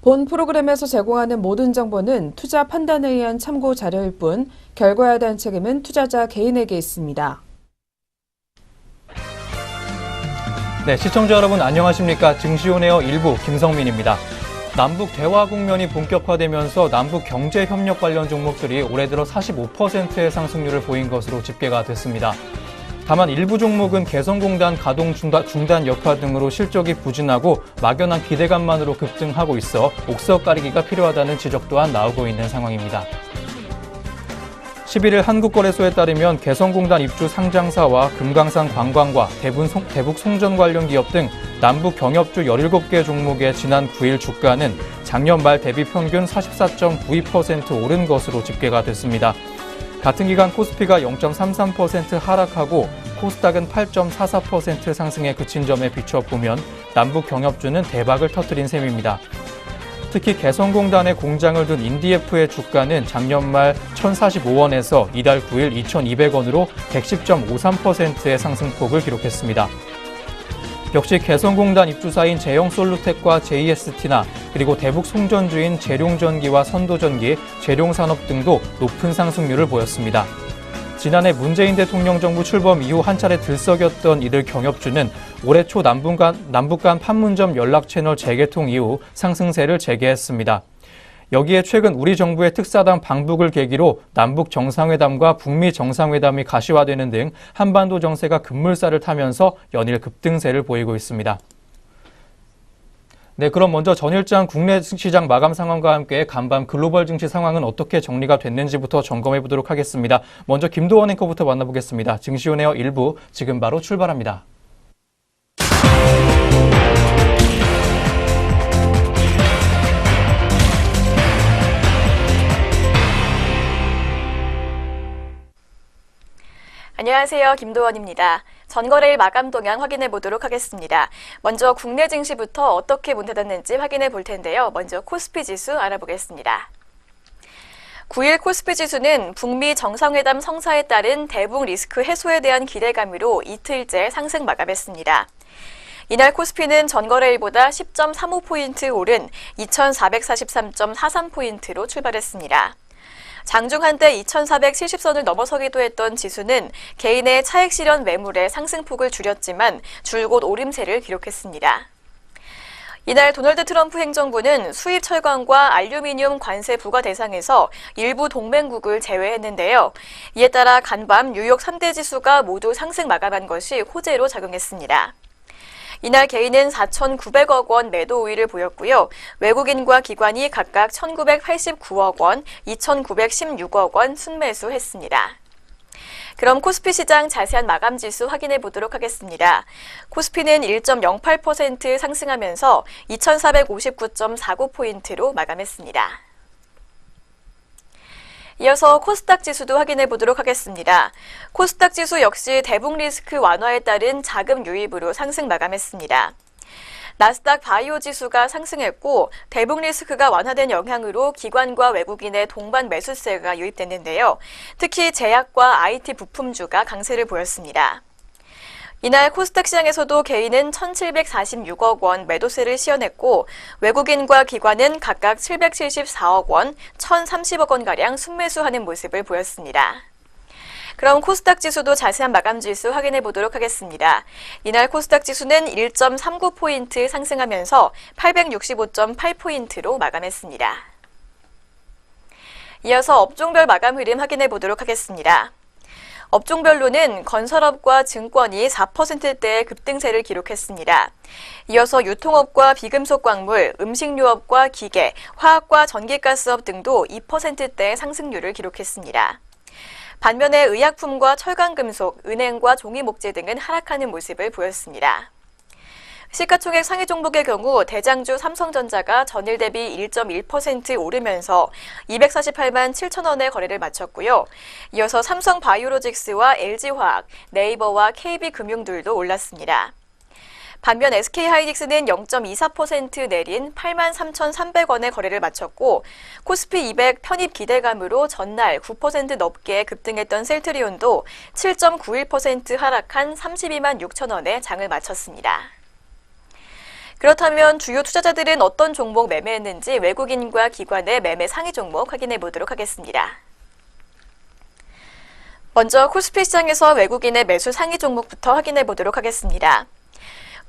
본 프로그램에서 제공하는 모든 정보는 투자 판단에 의한 참고 자료일 뿐 결과에 대한 책임은 투자자 개인에게 있습니다. 네, 시청자 여러분 안녕하십니까? 증시온에어 일부 김성민입니다. 남북 대화 국면이 본격화되면서 남북 경제 협력 관련 종목들이 올해 들어 45%의 상승률을 보인 것으로 집계가 됐습니다. 다만 일부 종목은 개성공단 가동 중단 여파 등으로 실적이 부진하고 막연한 기대감만으로 급등하고 있어 옥석 가리기가 필요하다는 지적 또한 나오고 있는 상황입니다. 11일 한국거래소에 따르면 개성공단 입주 상장사와 금강산 관광과 대북 송전 관련 기업 등 남북 경협주 17개 종목의 지난 9일 주가는 작년 말 대비 평균 44.92% 오른 것으로 집계가 됐습니다. 같은 기간 코스피가 0.33% 하락하고 코스닥은 8.44% 상승에 그친 점에 비춰보면 남북 경협주는 대박을 터뜨린 셈입니다. 특히 개성공단에 공장을 둔 인디에프의 주가는 작년 말 1,045원에서 이달 9일 2,200원으로 110.53%의 상승폭을 기록했습니다. 역시 개성공단 입주사인 제형솔루텍과 JST나 그리고 대북 송전주인 재룡전기와 선도전기, 재룡산업 등도 높은 상승률을 보였습니다. 지난해 문재인 대통령 정부 출범 이후 한 차례 들썩였던 이들 경협주는 올해 초 남북 간 판문점 연락 채널 재개통 이후 상승세를 재개했습니다. 여기에 최근 우리 정부의 특사단 방북을 계기로 남북 정상회담과 북미 정상회담이 가시화되는 등 한반도 정세가 급물살을 타면서 연일 급등세를 보이고 있습니다. 네, 그럼 먼저 전일장 국내 시장 마감 상황과 함께 간밤 글로벌 증시 상황은 어떻게 정리가 됐는지부터 점검해 보도록 하겠습니다. 먼저 김도원 앵커부터 만나보겠습니다. 증시온에어 1부 지금 바로 출발합니다. 안녕하세요. 김도원입니다. 전거래일 마감 동향 확인해 보도록 하겠습니다. 먼저 국내 증시부터 어떻게 문 닫았는지 확인해 볼 텐데요. 먼저 코스피 지수 알아보겠습니다. 9일 코스피 지수는 북미 정상회담 성사에 따른 대북 리스크 해소에 대한 기대감으로 이틀째 상승 마감했습니다. 이날 코스피는 전거래일보다 10.35포인트 오른 2,443.43포인트로 출발했습니다. 장중 한때 2,470선을 넘어서기도 했던 지수는 개인의 차익 실현 매물에 상승폭을 줄였지만 줄곧 오름세를 기록했습니다. 이날 도널드 트럼프 행정부는 수입 철강과 알루미늄 관세 부과 대상에서 일부 동맹국을 제외했는데요. 이에 따라 간밤 뉴욕 3대 지수가 모두 상승 마감한 것이 호재로 작용했습니다. 이날 개인은 4,900억 원 매도 우위를 보였고요. 외국인과 기관이 각각 1,989억 원, 2,916억 원 순매수했습니다. 그럼 코스피 시장 자세한 마감 지수 확인해 보도록 하겠습니다. 코스피는 1.08% 상승하면서 2,459.49포인트로 마감했습니다. 이어서 코스닥 지수도 확인해 보도록 하겠습니다. 코스닥 지수 역시 대북 리스크 완화에 따른 자금 유입으로 상승 마감했습니다. 나스닥 바이오 지수가 상승했고 대북 리스크가 완화된 영향으로 기관과 외국인의 동반 매수세가 유입됐는데요. 특히 제약과 IT 부품주가 강세를 보였습니다. 이날 코스닥 시장에서도 개인은 1,746억 원 매도세를 시현했고 외국인과 기관은 각각 774억 원, 1,030억 원가량 순매수하는 모습을 보였습니다. 그럼 코스닥 지수도 자세한 마감 지수 확인해 보도록 하겠습니다. 이날 코스닥 지수는 1.39포인트 상승하면서 865.8포인트로 마감했습니다. 이어서 업종별 마감 흐름 확인해 보도록 하겠습니다. 업종별로는 건설업과 증권이 4%대의 급등세를 기록했습니다. 이어서 유통업과 비금속 광물, 음식료업과 기계, 화학과 전기가스업 등도 2%대의 상승률을 기록했습니다. 반면에 의약품과 철강금속, 은행과 종이목재 등은 하락하는 모습을 보였습니다. 시가총액 상위 종목의 경우 대장주 삼성전자가 전일 대비 1.1% 오르면서 248만 7천 원의 거래를 마쳤고요. 이어서 삼성바이오로직스와 LG화학, 네이버와 KB금융들도 올랐습니다. 반면 SK하이닉스는 0.24% 내린 83,300원의 거래를 마쳤고 코스피 200 편입 기대감으로 전날 9% 넘게 급등했던 셀트리온도 7.91% 하락한 32만 6천 원에 장을 마쳤습니다. 그렇다면 주요 투자자들은 어떤 종목 매매했는지 외국인과 기관의 매매 상위 종목 확인해 보도록 하겠습니다. 먼저 코스피 시장에서 외국인의 매수 상위 종목부터 확인해 보도록 하겠습니다.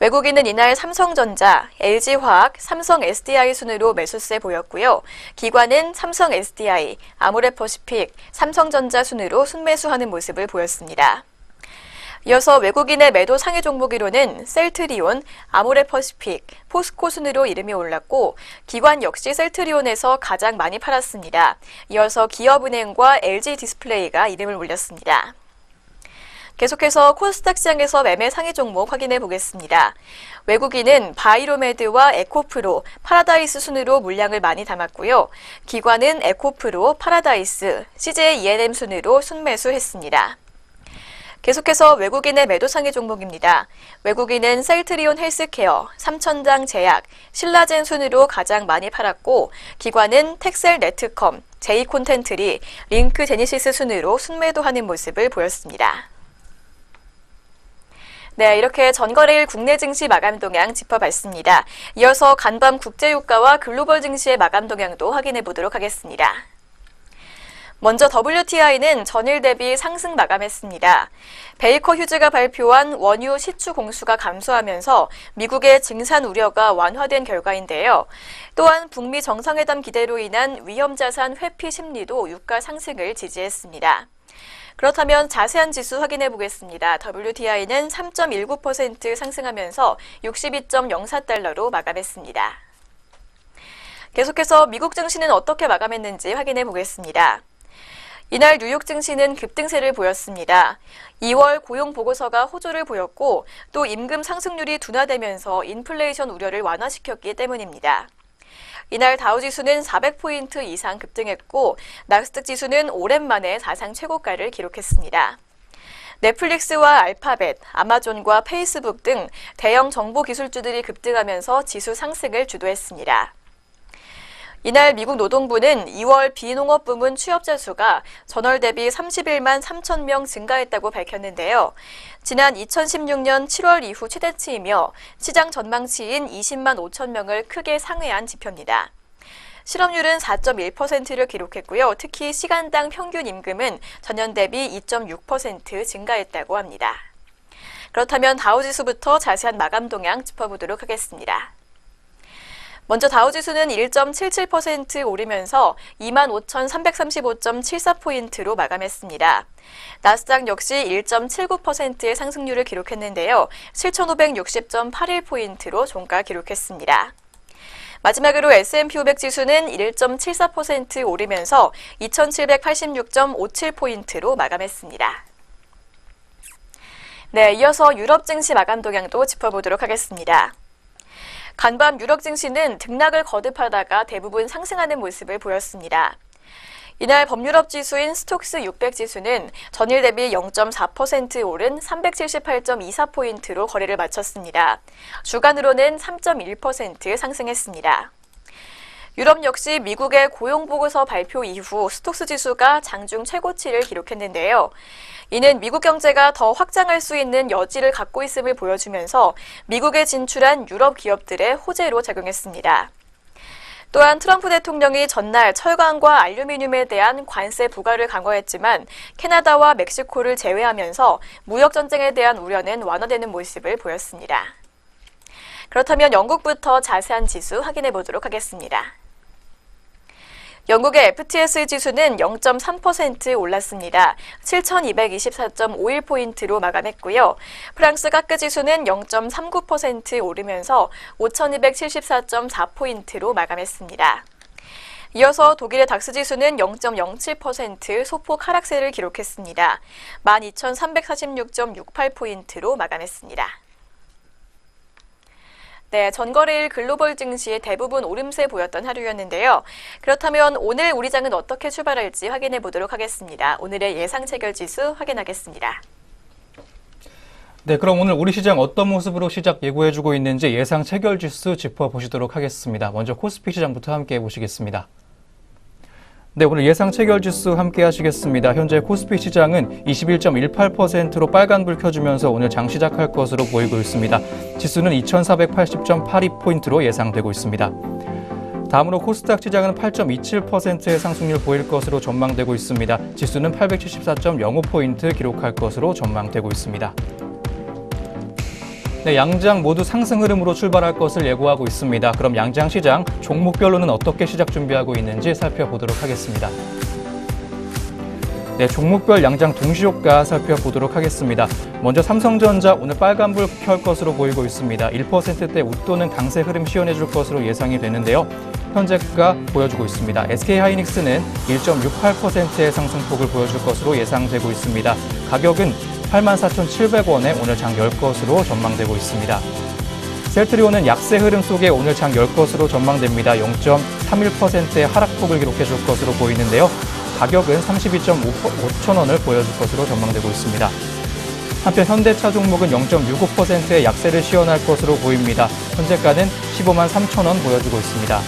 외국인은 이날 삼성전자, LG화학, 삼성 SDI 순으로 매수세 보였고요. 기관은 삼성 SDI, 아모레퍼시픽, 삼성전자 순으로 순매수하는 모습을 보였습니다. 이어서 외국인의 매도 상위 종목으로는 셀트리온, 아모레퍼시픽, 포스코 순으로 이름이 올랐고 기관 역시 셀트리온에서 가장 많이 팔았습니다. 이어서 기업은행과 LG디스플레이가 이름을 올렸습니다. 계속해서 코스닥 시장에서 매매 상위 종목 확인해 보겠습니다. 외국인은 바이로메드와 에코프로, 파라다이스 순으로 물량을 많이 담았고요. 기관은 에코프로, 파라다이스, CJ E&M 순으로 순매수했습니다. 계속해서 외국인의 매도 상위 종목입니다. 외국인은 셀트리온 헬스케어, 삼천장 제약, 신라젠 순으로 가장 많이 팔았고 기관은 텍셀 네트컴, 제이콘텐트리, 링크 제니시스 순으로 순매도하는 모습을 보였습니다. 네, 이렇게 전거래일 국내 증시 마감 동향 짚어봤습니다. 이어서 간밤 국제유가와 글로벌 증시의 마감 동향도 확인해 보도록 하겠습니다. 먼저 WTI는 전일 대비 상승 마감했습니다. 베이커 휴즈가 발표한 원유 시추 공수가 감소하면서 미국의 증산 우려가 완화된 결과인데요. 또한 북미 정상회담 기대로 인한 위험자산 회피 심리도 유가 상승을 지지했습니다. 그렇다면 자세한 지수 확인해 보겠습니다. WTI는 3.19% 상승하면서 62.04달러로 마감했습니다. 계속해서 미국 증시는 어떻게 마감했는지 확인해 보겠습니다. 이날 뉴욕 증시는 급등세를 보였습니다. 2월 고용 보고서가 호조를 보였고 또 임금 상승률이 둔화되면서 인플레이션 우려를 완화시켰기 때문입니다. 이날 다우지수는 400포인트 이상 급등했고 나스닥 지수는 오랜만에 사상 최고가를 기록했습니다. 넷플릭스와 알파벳, 아마존과 페이스북 등 대형 정보 기술주들이 급등하면서 지수 상승을 주도했습니다. 이날 미국 노동부는 2월 비농업 부문 취업자 수가 전월 대비 31만 3천 명 증가했다고 밝혔는데요. 지난 2016년 7월 이후 최대치이며 시장 전망치인 20만 5천 명을 크게 상회한 지표입니다. 실업률은 4.1%를 기록했고요. 특히 시간당 평균 임금은 전년 대비 2.6% 증가했다고 합니다. 그렇다면 다우지수부터 자세한 마감 동향 짚어보도록 하겠습니다. 먼저 다우지수는 1.77% 오르면서 25,335.74포인트로 마감했습니다. 나스닥 역시 1.79%의 상승률을 기록했는데요. 7,560.81포인트로 종가 기록했습니다. 마지막으로 S&P 500 지수는 1.74% 오르면서 2,786.57포인트로 마감했습니다. 네, 이어서 유럽 증시 마감 동향도 짚어보도록 하겠습니다. 간밤 유럽 증시는 등락을 거듭하다가 대부분 상승하는 모습을 보였습니다. 이날 범유럽 지수인 스톡스 600 지수는 전일 대비 0.4% 오른 378.24포인트로 거래를 마쳤습니다. 주간으로는 3.1% 상승했습니다. 유럽 역시 미국의 고용보고서 발표 이후 스톡스 지수가 장중 최고치를 기록했는데요. 이는 미국 경제가 더 확장할 수 있는 여지를 갖고 있음을 보여주면서 미국에 진출한 유럽 기업들의 호재로 작용했습니다. 또한 트럼프 대통령이 전날 철강과 알루미늄에 대한 관세 부과를 강화했지만 캐나다와 멕시코를 제외하면서 무역 전쟁에 대한 우려는 완화되는 모습을 보였습니다. 그렇다면 영국부터 자세한 지수 확인해 보도록 하겠습니다. 영국의 FTSE 지수는 0.3% 올랐습니다. 7,224.51포인트로 마감했고요. 프랑스 카크 지수는 0.39% 오르면서 5,274.4포인트로 마감했습니다. 이어서 독일의 닥스 지수는 0.07% 소폭 하락세를 기록했습니다. 12,346.68포인트로 마감했습니다. 네, 전거래일 글로벌 증시의 대부분 오름세 보였던 하루였는데요. 그렇다면 오늘 우리 장은 어떻게 출발할지 확인해 보도록 하겠습니다. 오늘의 예상 체결 지수 확인하겠습니다. 네, 그럼 오늘 우리 시장 어떤 모습으로 시작 예고해주고 있는지 예상 체결 지수 짚어보시도록 하겠습니다. 먼저 코스피 시장부터 함께 보시겠습니다. 네, 오늘 예상 체결 지수 함께 하시겠습니다. 현재 코스피 시장은 21.18%로 빨간불 켜주면서 오늘 장 시작할 것으로 보이고 있습니다. 지수는 2480.82포인트로 예상되고 있습니다. 다음으로 코스닥 시장은 8.27%의 상승률 보일 것으로 전망되고 있습니다. 지수는 874.05포인트 기록할 것으로 전망되고 있습니다. 네, 양장 모두 상승 흐름으로 출발할 것을 예고하고 있습니다. 그럼 양장 시장 종목별로는 어떻게 시작 준비하고 있는지 살펴보도록 하겠습니다. 네, 종목별 양장 동시효과 살펴보도록 하겠습니다. 먼저 삼성전자 오늘 빨간불 켤 것으로 보이고 있습니다. 1%대 웃도는 강세 흐름 시연해줄 것으로 예상이 되는데요. 현재가 보여주고 있습니다. SK하이닉스는 1.68%의 상승폭을 보여줄 것으로 예상되고 있습니다. 가격은 84,700원에 오늘 장 열 것으로 전망되고 있습니다. 셀트리온은 약세 흐름 속에 오늘 장 열 것으로 전망됩니다. 0.31%의 하락폭을 기록해 줄 것으로 보이는데요. 가격은 32.5천원을 보여줄 것으로 전망되고 있습니다. 한편 현대차 종목은 0.65%의 약세를 시연할 것으로 보입니다. 현재가는 15만 3천원 보여주고 있습니다.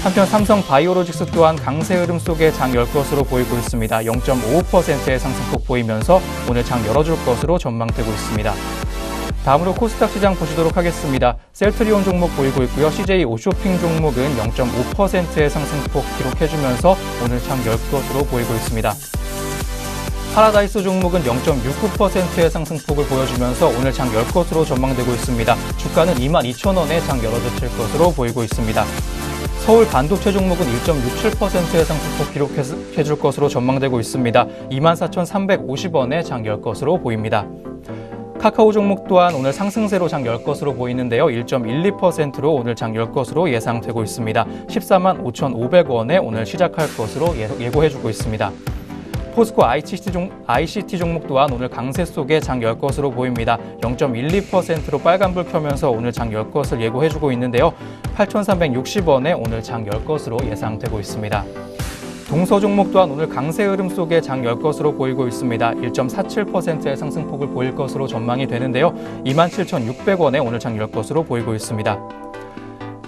한편 삼성 바이오로직스 또한 강세 흐름 속에 장 열 것으로 보이고 있습니다. 0.55%의 상승폭 보이면서 오늘 장 열어줄 것으로 전망되고 있습니다. 다음으로 코스닥 시장 보시도록 하겠습니다. 셀트리온 종목 보이고 있고요. CJ 오쇼핑 종목은 0.5%의 상승폭 기록해주면서 오늘 장 열 것으로 보이고 있습니다. 파라다이스 종목은 0.69%의 상승폭을 보여주면서 오늘 장 열 것으로 전망되고 있습니다. 주가는 22,000원에 장 열어젖힐 것으로 보이고 있습니다. 서울 반도체 종목은 1.67%의 상승폭 기록해줄 것으로 전망되고 있습니다. 24,350원에 장 열 것으로 보입니다. 카카오 종목 또한 오늘 상승세로 장 열 것으로 보이는데요. 1.12%로 오늘 장 열 것으로 예상되고 있습니다. 14만 5,500원에 오늘 시작할 것으로 예고해주고 있습니다. 포스코 ICT 종목 또한 오늘 강세 속에 장 열 것으로 보입니다. 0.12%로 빨간불 켜면서 오늘 장 열 것을 예고해주고 있는데요. 8,360원에 오늘 장 열 것으로 예상되고 있습니다. 동서 종목 또한 오늘 강세 흐름 속에 장 열 것으로 보이고 있습니다. 1.47%의 상승폭을 보일 것으로 전망이 되는데요. 27,600원에 오늘 장 열 것으로 보이고 있습니다.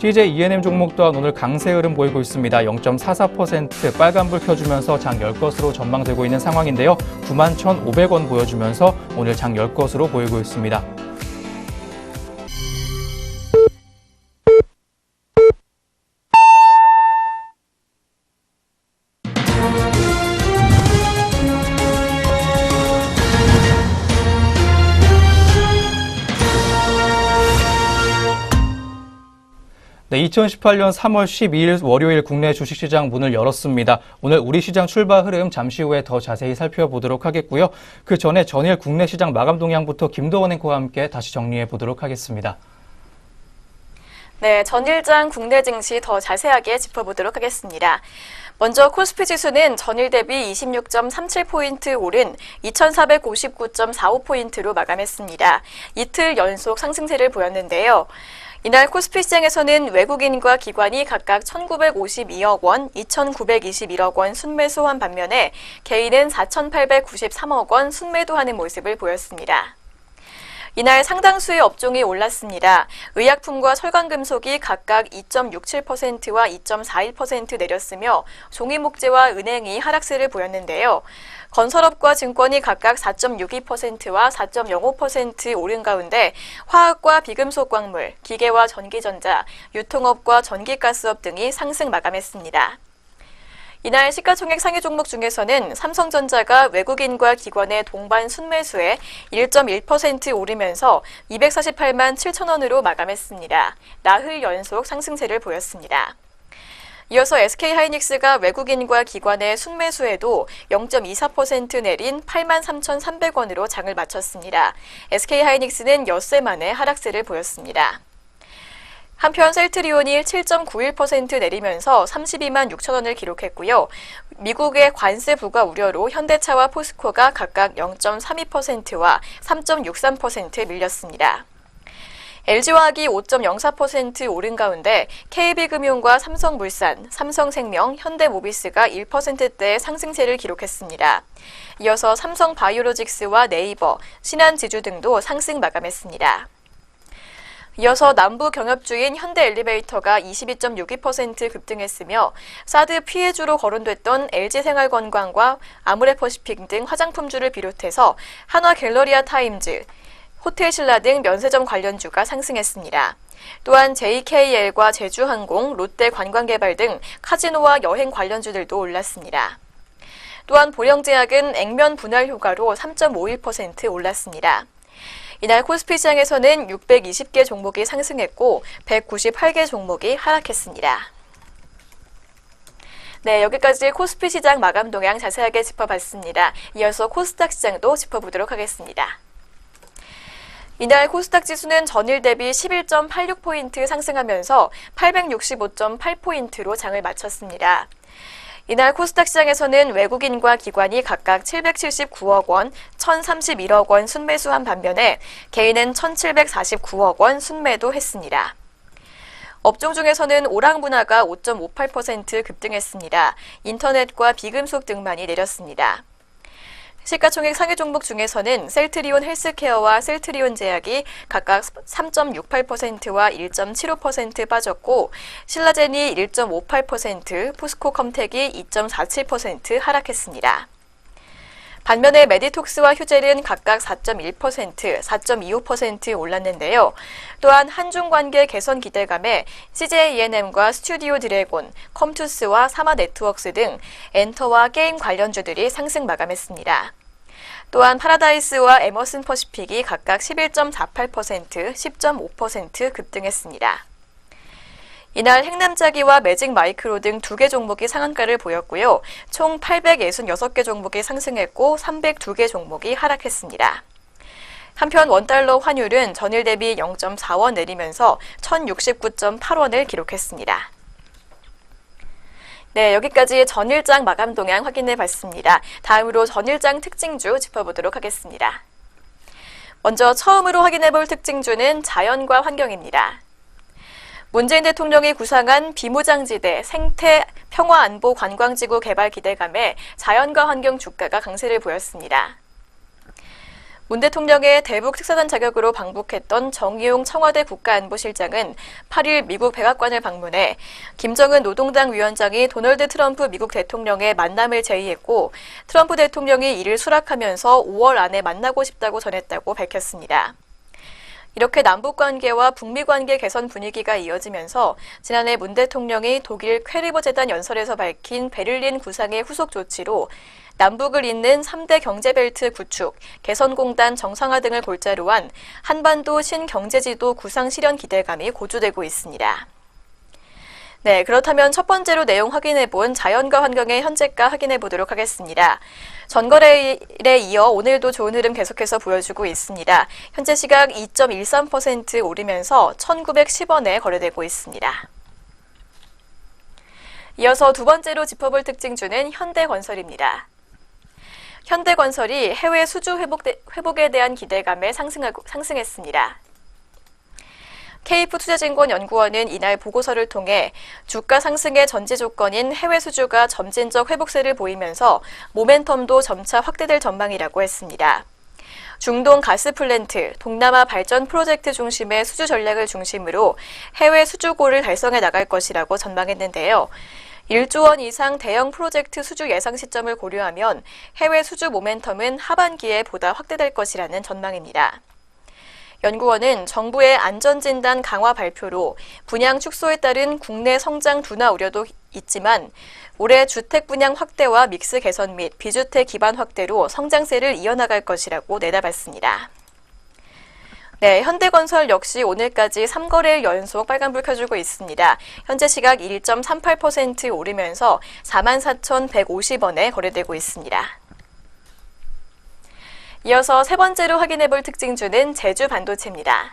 CJ ENM 종목 또한 오늘 강세 흐름 보이고 있습니다. 0.44% 빨간불 켜주면서 장 열 것으로 전망되고 있는 상황인데요. 91,500원 보여주면서 오늘 장 열 것으로 보이고 있습니다. 네, 2018년 3월 12일 월요일 국내 주식시장 문을 열었습니다. 오늘 우리 시장 출발 흐름 잠시 후에 더 자세히 살펴보도록 하겠고요. 그 전에 전일 국내 시장 마감 동향부터 김도원 앵커와 함께 다시 정리해 보도록 하겠습니다. 네, 전일장 국내 증시 더 자세하게 짚어보도록 하겠습니다. 먼저 코스피 지수는 전일 대비 26.37포인트 오른 2459.45포인트로 마감했습니다. 이틀 연속 상승세를 보였는데요. 이날 코스피 시장에서는 외국인과 기관이 각각 1,952억 원, 2,921억 원 순매수한 반면에 개인은 4,893억 원 순매도하는 모습을 보였습니다. 이날 상당수의 업종이 올랐습니다. 의약품과 철강금속이 각각 2.67%와 2.41% 내렸으며 종이목재와 은행이 하락세를 보였는데요. 건설업과 증권이 각각 4.62%와 4.05% 오른 가운데 화학과 비금속 광물, 기계와 전기전자, 유통업과 전기가스업 등이 상승 마감했습니다. 이날 시가총액 상위 종목 중에서는 삼성전자가 외국인과 기관의 동반 순매수에 1.1% 오르면서 248만 7천원으로 마감했습니다. 나흘 연속 상승세를 보였습니다. 이어서 SK하이닉스가 외국인과 기관의 순매수에도 0.24% 내린 83,300원으로 장을 마쳤습니다. SK하이닉스는 엿새 만에 하락세를 보였습니다. 한편 셀트리온이 7.91% 내리면서 32만 6천원을 기록했고요. 미국의 관세 부과 우려로 현대차와 포스코가 각각 0.32%와 3.63% 밀렸습니다. LG화학이 5.04% 오른 가운데 KB금융과 삼성물산, 삼성생명, 현대모비스가 1%대의 상승세를 기록했습니다. 이어서 삼성바이오로직스와 네이버, 신한지주 등도 상승 마감했습니다. 이어서 남부 경협주인 현대엘리베이터가 22.62% 급등했으며 사드 피해주로 거론됐던 LG생활건강과 아모레퍼시픽 등 화장품주를 비롯해서 한화갤러리아 타임즈, 호텔신라 등 면세점 관련주가 상승했습니다. 또한 JKL과 제주항공, 롯데관광개발 등 카지노와 여행 관련주들도 올랐습니다. 또한 보령제약은 액면 분할 효과로 3.51% 올랐습니다. 이날 코스피 시장에서는 620개 종목이 상승했고 198개 종목이 하락했습니다. 네, 여기까지 코스피 시장 마감 동향 자세하게 짚어봤습니다. 이어서 코스닥 시장도 짚어보도록 하겠습니다. 이날 코스닥 지수는 전일 대비 11.86포인트 상승하면서 865.8포인트로 장을 마쳤습니다. 이날 코스닥 시장에서는 외국인과 기관이 각각 779억 원, 1,031억 원 순매수한 반면에 개인은 1,749억 원 순매도했습니다. 업종 중에서는 오락문화가 5.58% 급등했습니다. 인터넷과 비금속 등만이 내렸습니다. 시가총액 상위 종목 중에서는 셀트리온 헬스케어와 셀트리온 제약이 각각 3.68%와 1.75% 빠졌고 신라젠이 1.58%, 포스코컴텍이 2.47% 하락했습니다. 반면에 메디톡스와 휴젤은 각각 4.1%, 4.25% 올랐는데요. 또한 한중관계 개선 기대감에 CJ E&M과 스튜디오 드래곤, 컴투스와 사마네트워크스 등 엔터와 게임 관련주들이 상승 마감했습니다. 또한 파라다이스와 에머슨 퍼시픽이 각각 11.48%, 10.5% 급등했습니다. 이날 행남자기와 매직마이크로 등 2개 종목이 상한가를 보였고요. 총 866개 종목이 상승했고 302개 종목이 하락했습니다. 한편 원달러 환율은 전일 대비 0.4원 내리면서 1069.8원을 기록했습니다. 네, 여기까지 전일장 마감 동향 확인해 봤습니다. 다음으로 전일장 특징주 짚어보도록 하겠습니다. 먼저 처음으로 확인해 볼 특징주는 자연과 환경입니다. 문재인 대통령이 구상한 비무장지대 생태 평화안보 관광지구 개발 기대감에 자연과 환경 주가가 강세를 보였습니다. 문 대통령의 대북 특사단 자격으로 방북했던 정의용 청와대 국가안보실장은 8일 미국 백악관을 방문해 김정은 노동당 위원장이 도널드 트럼프 미국 대통령의 만남을 제의했고 트럼프 대통령이 이를 수락하면서 5월 안에 만나고 싶다고 전했다고 밝혔습니다. 이렇게 남북관계와 북미관계 개선 분위기가 이어지면서 지난해 문 대통령이 독일 퀘리버 재단 연설에서 밝힌 베를린 구상의 후속 조치로 남북을 잇는 3대 경제벨트 구축, 개선공단 정상화 등을 골자로 한 한반도 신경제지도 구상 실현 기대감이 고조되고 있습니다. 네, 그렇다면 첫 번째로 내용 확인해본 자연과 환경의 현재가 확인해보도록 하겠습니다. 전거래일에 이어 오늘도 좋은 흐름 계속해서 보여주고 있습니다. 현재 시각 2.13% 오르면서 1,910원에 거래되고 있습니다. 이어서 두 번째로 짚어볼 특징주는 현대건설입니다. 현대건설이 해외 수주 회복에 대한 기대감에 상승했습니다. KF투자증권연구원은 이날 보고서를 통해 주가 상승의 전제 조건인 해외 수주가 점진적 회복세를 보이면서 모멘텀도 점차 확대될 전망이라고 했습니다. 중동 가스 플랜트, 동남아 발전 프로젝트 중심의 수주 전략을 중심으로 해외 수주고를 달성해 나갈 것이라고 전망했는데요. 1조 원 이상 대형 프로젝트 수주 예상 시점을 고려하면 해외 수주 모멘텀은 하반기에 보다 확대될 것이라는 전망입니다. 연구원은 정부의 안전진단 강화 발표로 분양 축소에 따른 국내 성장 둔화 우려도 있지만 올해 주택 분양 확대와 믹스 개선 및 비주택 기반 확대로 성장세를 이어나갈 것이라고 내다봤습니다. 네, 현대건설 역시 오늘까지 3거래일 연속 빨간불 켜주고 있습니다. 현재 시각 1.38% 오르면서 44,150원에 거래되고 있습니다. 이어서 세 번째로 확인해볼 특징주는 제주반도체입니다.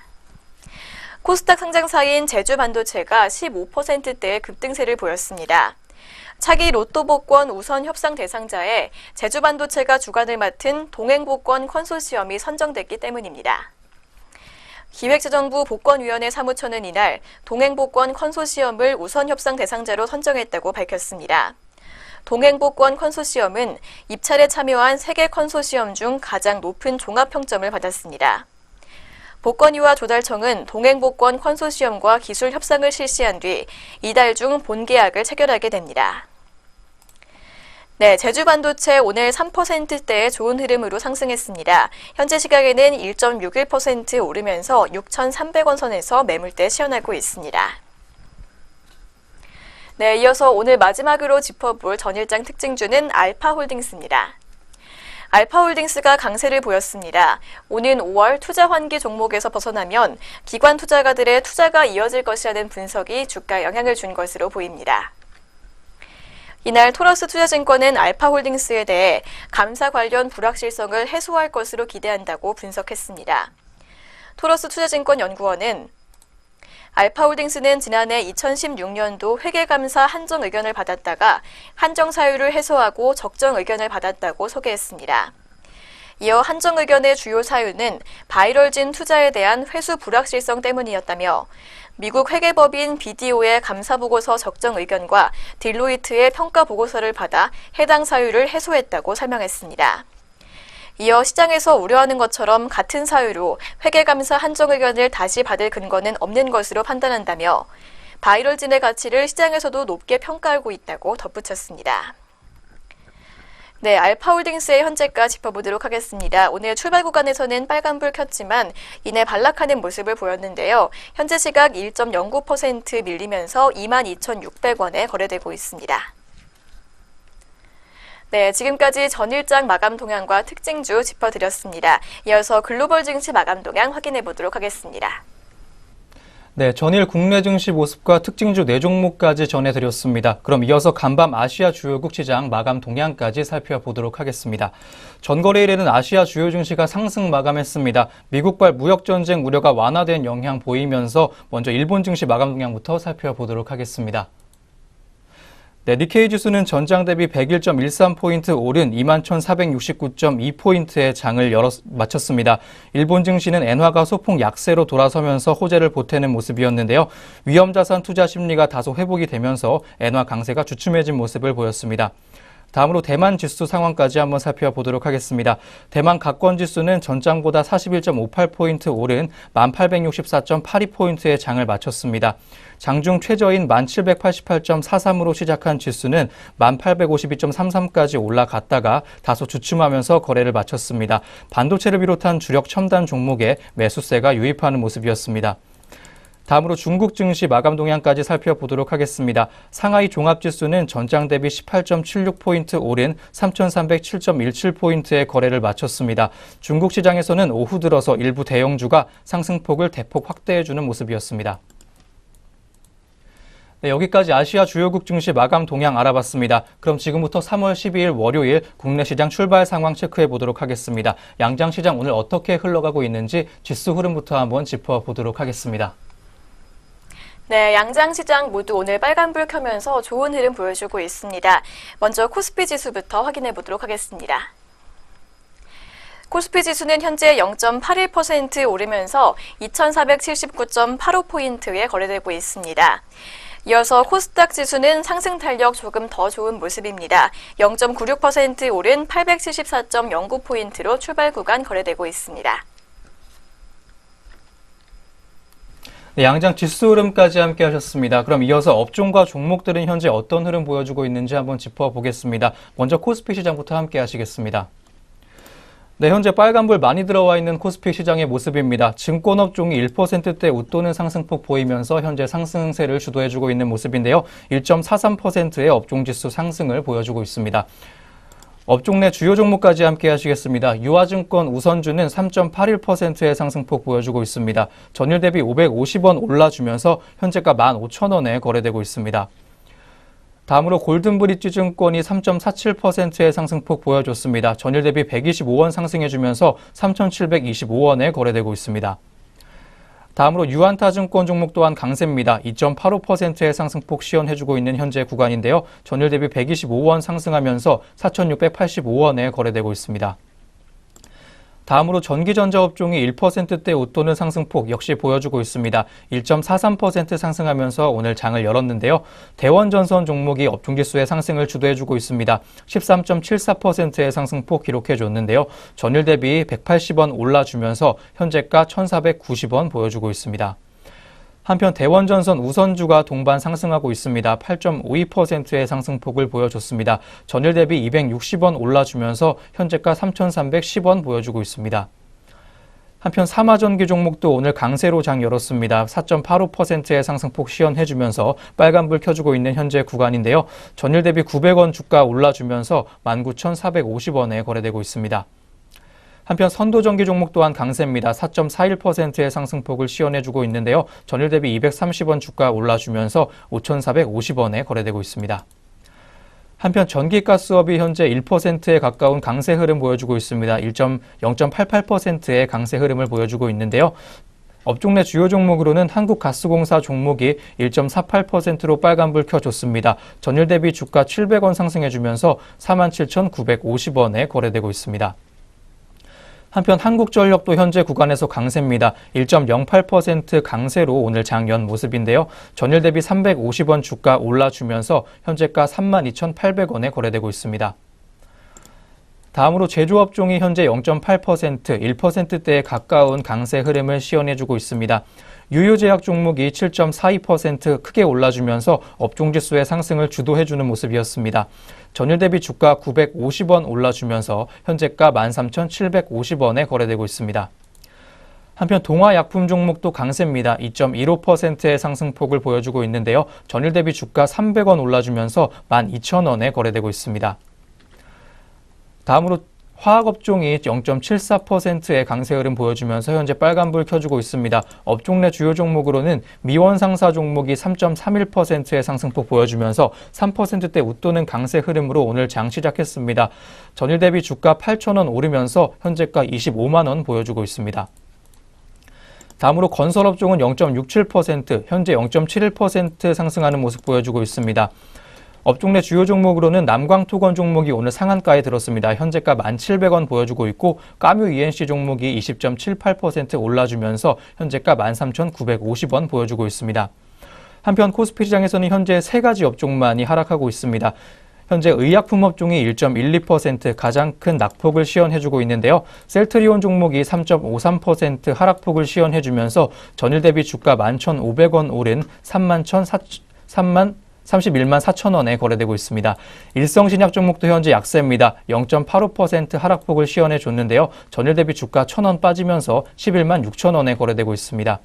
코스닥 상장사인 제주반도체가 15%대의 급등세를 보였습니다. 차기 로또 복권 우선 협상 대상자에 제주반도체가 주관을 맡은 동행복권 컨소시엄이 선정됐기 때문입니다. 기획재정부 복권위원회 사무처는 이날 동행복권 컨소시엄을 우선 협상 대상자로 선정했다고 밝혔습니다. 동행복권 컨소시엄은 입찰에 참여한 3개 컨소시엄 중 가장 높은 종합평점을 받았습니다. 복권위와 조달청은 동행복권 컨소시엄과 기술 협상을 실시한 뒤 이달 중 본계약을 체결하게 됩니다. 네, 제주반도체 오늘 3%대의 좋은 흐름으로 상승했습니다. 현재 시각에는 1.61% 오르면서 6,300원 선에서 매물대 시연하고 있습니다. 네, 이어서 오늘 마지막으로 짚어볼 전일장 특징주는 알파홀딩스입니다. 알파홀딩스가 강세를 보였습니다. 오는 5월 투자 환기 종목에서 벗어나면 기관 투자가들의 투자가 이어질 것이라는 분석이 주가에 영향을 준 것으로 보입니다. 이날 토러스 투자증권은 알파홀딩스에 대해 감사 관련 불확실성을 해소할 것으로 기대한다고 분석했습니다. 토러스 투자증권 연구원은 알파홀딩스는 지난해 2016년도 회계감사 한정 의견을 받았다가 한정 사유를 해소하고 적정 의견을 받았다고 소개했습니다. 이어 한정 의견의 주요 사유는 바이럴진 투자에 대한 회수 불확실성 때문이었다며 미국 회계법인 BDO의 감사보고서 적정 의견과 딜로이트의 평가보고서를 받아 해당 사유를 해소했다고 설명했습니다. 이어 시장에서 우려하는 것처럼 같은 사유로 회계감사 한정 의견을 다시 받을 근거는 없는 것으로 판단한다며 바이럴진의 가치를 시장에서도 높게 평가하고 있다고 덧붙였습니다. 네, 알파홀딩스의 현재가 짚어보도록 하겠습니다. 오늘 출발 구간에서는 빨간불 켰지만 이내 반락하는 모습을 보였는데요. 현재 시각 1.09% 밀리면서 22,600원에 거래되고 있습니다. 네, 지금까지 전일장 마감 동향과 특징주 짚어드렸습니다. 이어서 글로벌 증시 마감 동향 확인해 보도록 하겠습니다. 네, 전일 국내 증시 모습과 특징주 4종목까지 전해드렸습니다. 그럼 이어서 간밤 아시아 주요국 시장 마감 동향까지 살펴보도록 하겠습니다. 전거래일에는 아시아 주요 증시가 상승 마감했습니다. 미국발 무역전쟁 우려가 완화된 영향 보이면서 먼저 일본 증시 마감 동향부터 살펴보도록 하겠습니다. 네, 니케이 지수는 전장 대비 101.13포인트 오른 21,469.2포인트의 장을 마쳤습니다. 일본 증시는 엔화가 소폭 약세로 돌아서면서 호재를 보태는 모습이었는데요. 위험자산 투자 심리가 다소 회복이 되면서 엔화 강세가 주춤해진 모습을 보였습니다. 다음으로 대만 지수 상황까지 한번 살펴보도록 하겠습니다. 대만 각권 지수는 전장보다 41.58포인트 오른 1864.82포인트의 장을 마쳤습니다. 장중 최저인 1788.43으로 시작한 지수는 1852.33까지 올라갔다가 다소 주춤하면서 거래를 마쳤습니다. 반도체를 비롯한 주력 첨단 종목에 매수세가 유입하는 모습이었습니다. 다음으로 중국 증시 마감 동향까지 살펴보도록 하겠습니다. 상하이 종합지수는 전장 대비 18.76포인트 오른 3,307.17포인트의 거래를 마쳤습니다. 중국 시장에서는 오후 들어서 일부 대형주가 상승폭을 대폭 확대해주는 모습이었습니다. 네, 여기까지 아시아 주요국 증시 마감 동향 알아봤습니다. 그럼 지금부터 3월 12일 월요일 국내 시장 출발 상황 체크해 보도록 하겠습니다. 양장 시장 오늘 어떻게 흘러가고 있는지 지수 흐름부터 한번 짚어보도록 하겠습니다. 네, 양장시장 모두 오늘 빨간불 켜면서 좋은 흐름 보여주고 있습니다. 먼저 코스피 지수부터 확인해 보도록 하겠습니다. 코스피 지수는 현재 0.81% 오르면서 2,479.85포인트에 거래되고 있습니다. 이어서 코스닥 지수는 상승 탄력 조금 더 좋은 모습입니다. 0.96% 오른 874.09포인트로 출발 구간 거래되고 있습니다. 네, 양장 지수 흐름까지 함께 하셨습니다. 그럼 이어서 업종과 종목들은 현재 어떤 흐름 보여주고 있는지 한번 짚어보겠습니다. 먼저 코스피 시장부터 함께 하시겠습니다. 네, 현재 빨간불 많이 들어와 있는 코스피 시장의 모습입니다. 증권업종이 1%대 웃도는 상승폭 보이면서 현재 상승세를 주도해주고 있는 모습인데요. 1.43%의 업종지수 상승을 보여주고 있습니다. 업종 내 주요 종목까지 함께 하시겠습니다. 유화증권 우선주는 3.81%의 상승폭 보여주고 있습니다. 전일 대비 550원 올라주면서 현재가 15,000원에 거래되고 있습니다. 다음으로 골든브릿지 증권이 3.47%의 상승폭 보여줬습니다. 전일 대비 125원 상승해주면서 3,725원에 거래되고 있습니다. 다음으로 유한타증권 종목 또한 강세입니다. 2.85%의 상승폭 시연해주고 있는 현재 구간인데요. 전일 대비 125원 상승하면서 4,685원에 거래되고 있습니다. 다음으로 전기전자업종이 1%대 웃도는 상승폭 역시 보여주고 있습니다. 1.43% 상승하면서 오늘 장을 열었는데요. 대원전선 종목이 업종지수의 상승을 주도해주고 있습니다. 13.74%의 상승폭 기록해줬는데요. 전일 대비 180원 올라주면서 현재가 1,490원 보여주고 있습니다. 한편 대원전선 우선주가 동반 상승하고 있습니다. 8.52%의 상승폭을 보여줬습니다. 전일 대비 260원 올라주면서 현재가 3,310원 보여주고 있습니다. 한편 삼화전기 종목도 오늘 강세로 장 열었습니다. 4.85%의 상승폭 시연해주면서 빨간불 켜주고 있는 현재 구간인데요. 전일 대비 900원 주가 올라주면서 19,450원에 거래되고 있습니다. 한편 선도전기 종목 또한 강세입니다. 4.41%의 상승폭을 시연해주고 있는데요. 전일 대비 230원 주가 올라주면서 5,450원에 거래되고 있습니다. 한편 전기가스업이 현재 1%에 가까운 강세 흐름 보여주고 있습니다. 0.88%의 강세 흐름을 보여주고 있는데요. 업종 내 주요 종목으로는 한국가스공사 종목이 1.48%로 빨간불 켜줬습니다. 전일 대비 주가 700원 상승해주면서 47,950원에 거래되고 있습니다. 한편 한국전력도 현재 구간에서 강세입니다. 1.08% 강세로 오늘 장 연 모습인데요. 전일 대비 350원 주가 올라주면서 현재가 32,800원에 거래되고 있습니다. 다음으로 제조업종이 현재 0.8%, 1%대에 가까운 강세 흐름을 시연해주고 있습니다. 유효제약 종목이 7.42% 크게 올라주면서 업종지수의 상승을 주도해주는 모습이었습니다. 전일 대비 주가 950원 올라주면서 현재가 13,750원에 거래되고 있습니다. 한편 동화약품 종목도 강세입니다. 2.15%의 상승폭을 보여주고 있는데요. 전일 대비 주가 300원 올라주면서 12,000원에 거래되고 있습니다. 다음으로 화학업종이 0.74%의 강세 흐름 보여주면서 현재 빨간불 켜주고 있습니다. 업종 내 주요 종목으로는 미원상사 종목이 3.31%의 상승폭 보여주면서 3%대 웃도는 강세 흐름으로 오늘 장 시작했습니다. 전일 대비 주가 8,000원 오르면서 현재가 25만 원 보여주고 있습니다. 다음으로 건설업종은 0.67%, 현재 0.71% 상승하는 모습 보여주고 있습니다. 업종 내 주요 종목으로는 남광토건 종목이 오늘 상한가에 들었습니다. 현재가 1,700원 보여주고 있고 까뮤 ENC 종목이 20.78% 올라주면서 현재가 13,950원 보여주고 있습니다. 한편 코스피 시장에서는 현재 세 가지 업종만이 하락하고 있습니다. 현재 의약품 업종이 1.12% 가장 큰 낙폭을 시연해주고 있는데요. 셀트리온 종목이 3.53% 하락폭을 시연해주면서 전일 대비 주가 11,500원 오른 31만 4천원에 거래되고 있습니다. 일성신약 종목도 현재 약세입니다. 0.85% 하락폭을 시연해줬는데요. 전일 대비 주가 1,000원 빠지면서 11만 6천원에 거래되고 있습니다.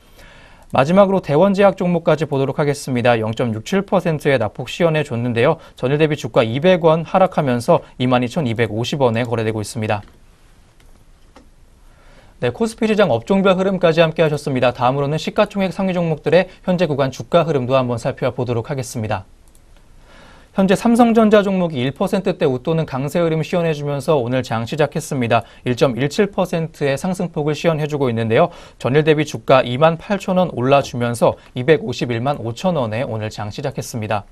마지막으로 대원제약 종목까지 보도록 하겠습니다. 0.67%의 낙폭 시연해줬는데요. 전일 대비 주가 200원 하락하면서 22,250원에 거래되고 있습니다. 네, 코스피 시장 업종별 흐름까지 함께 하셨습니다. 다음으로는 시가총액 상위 종목들의 현재 구간 주가 흐름도 한번 살펴보도록 하겠습니다. 현재 삼성전자 종목이 1%대 웃도는 강세 흐름 시연해주면서 오늘 장 시작했습니다. 1.17%의 상승폭을 시연해주고 있는데요. 전일 대비 주가 28,000원 올라주면서 251만 5천원에 오늘 장 시작했습니다.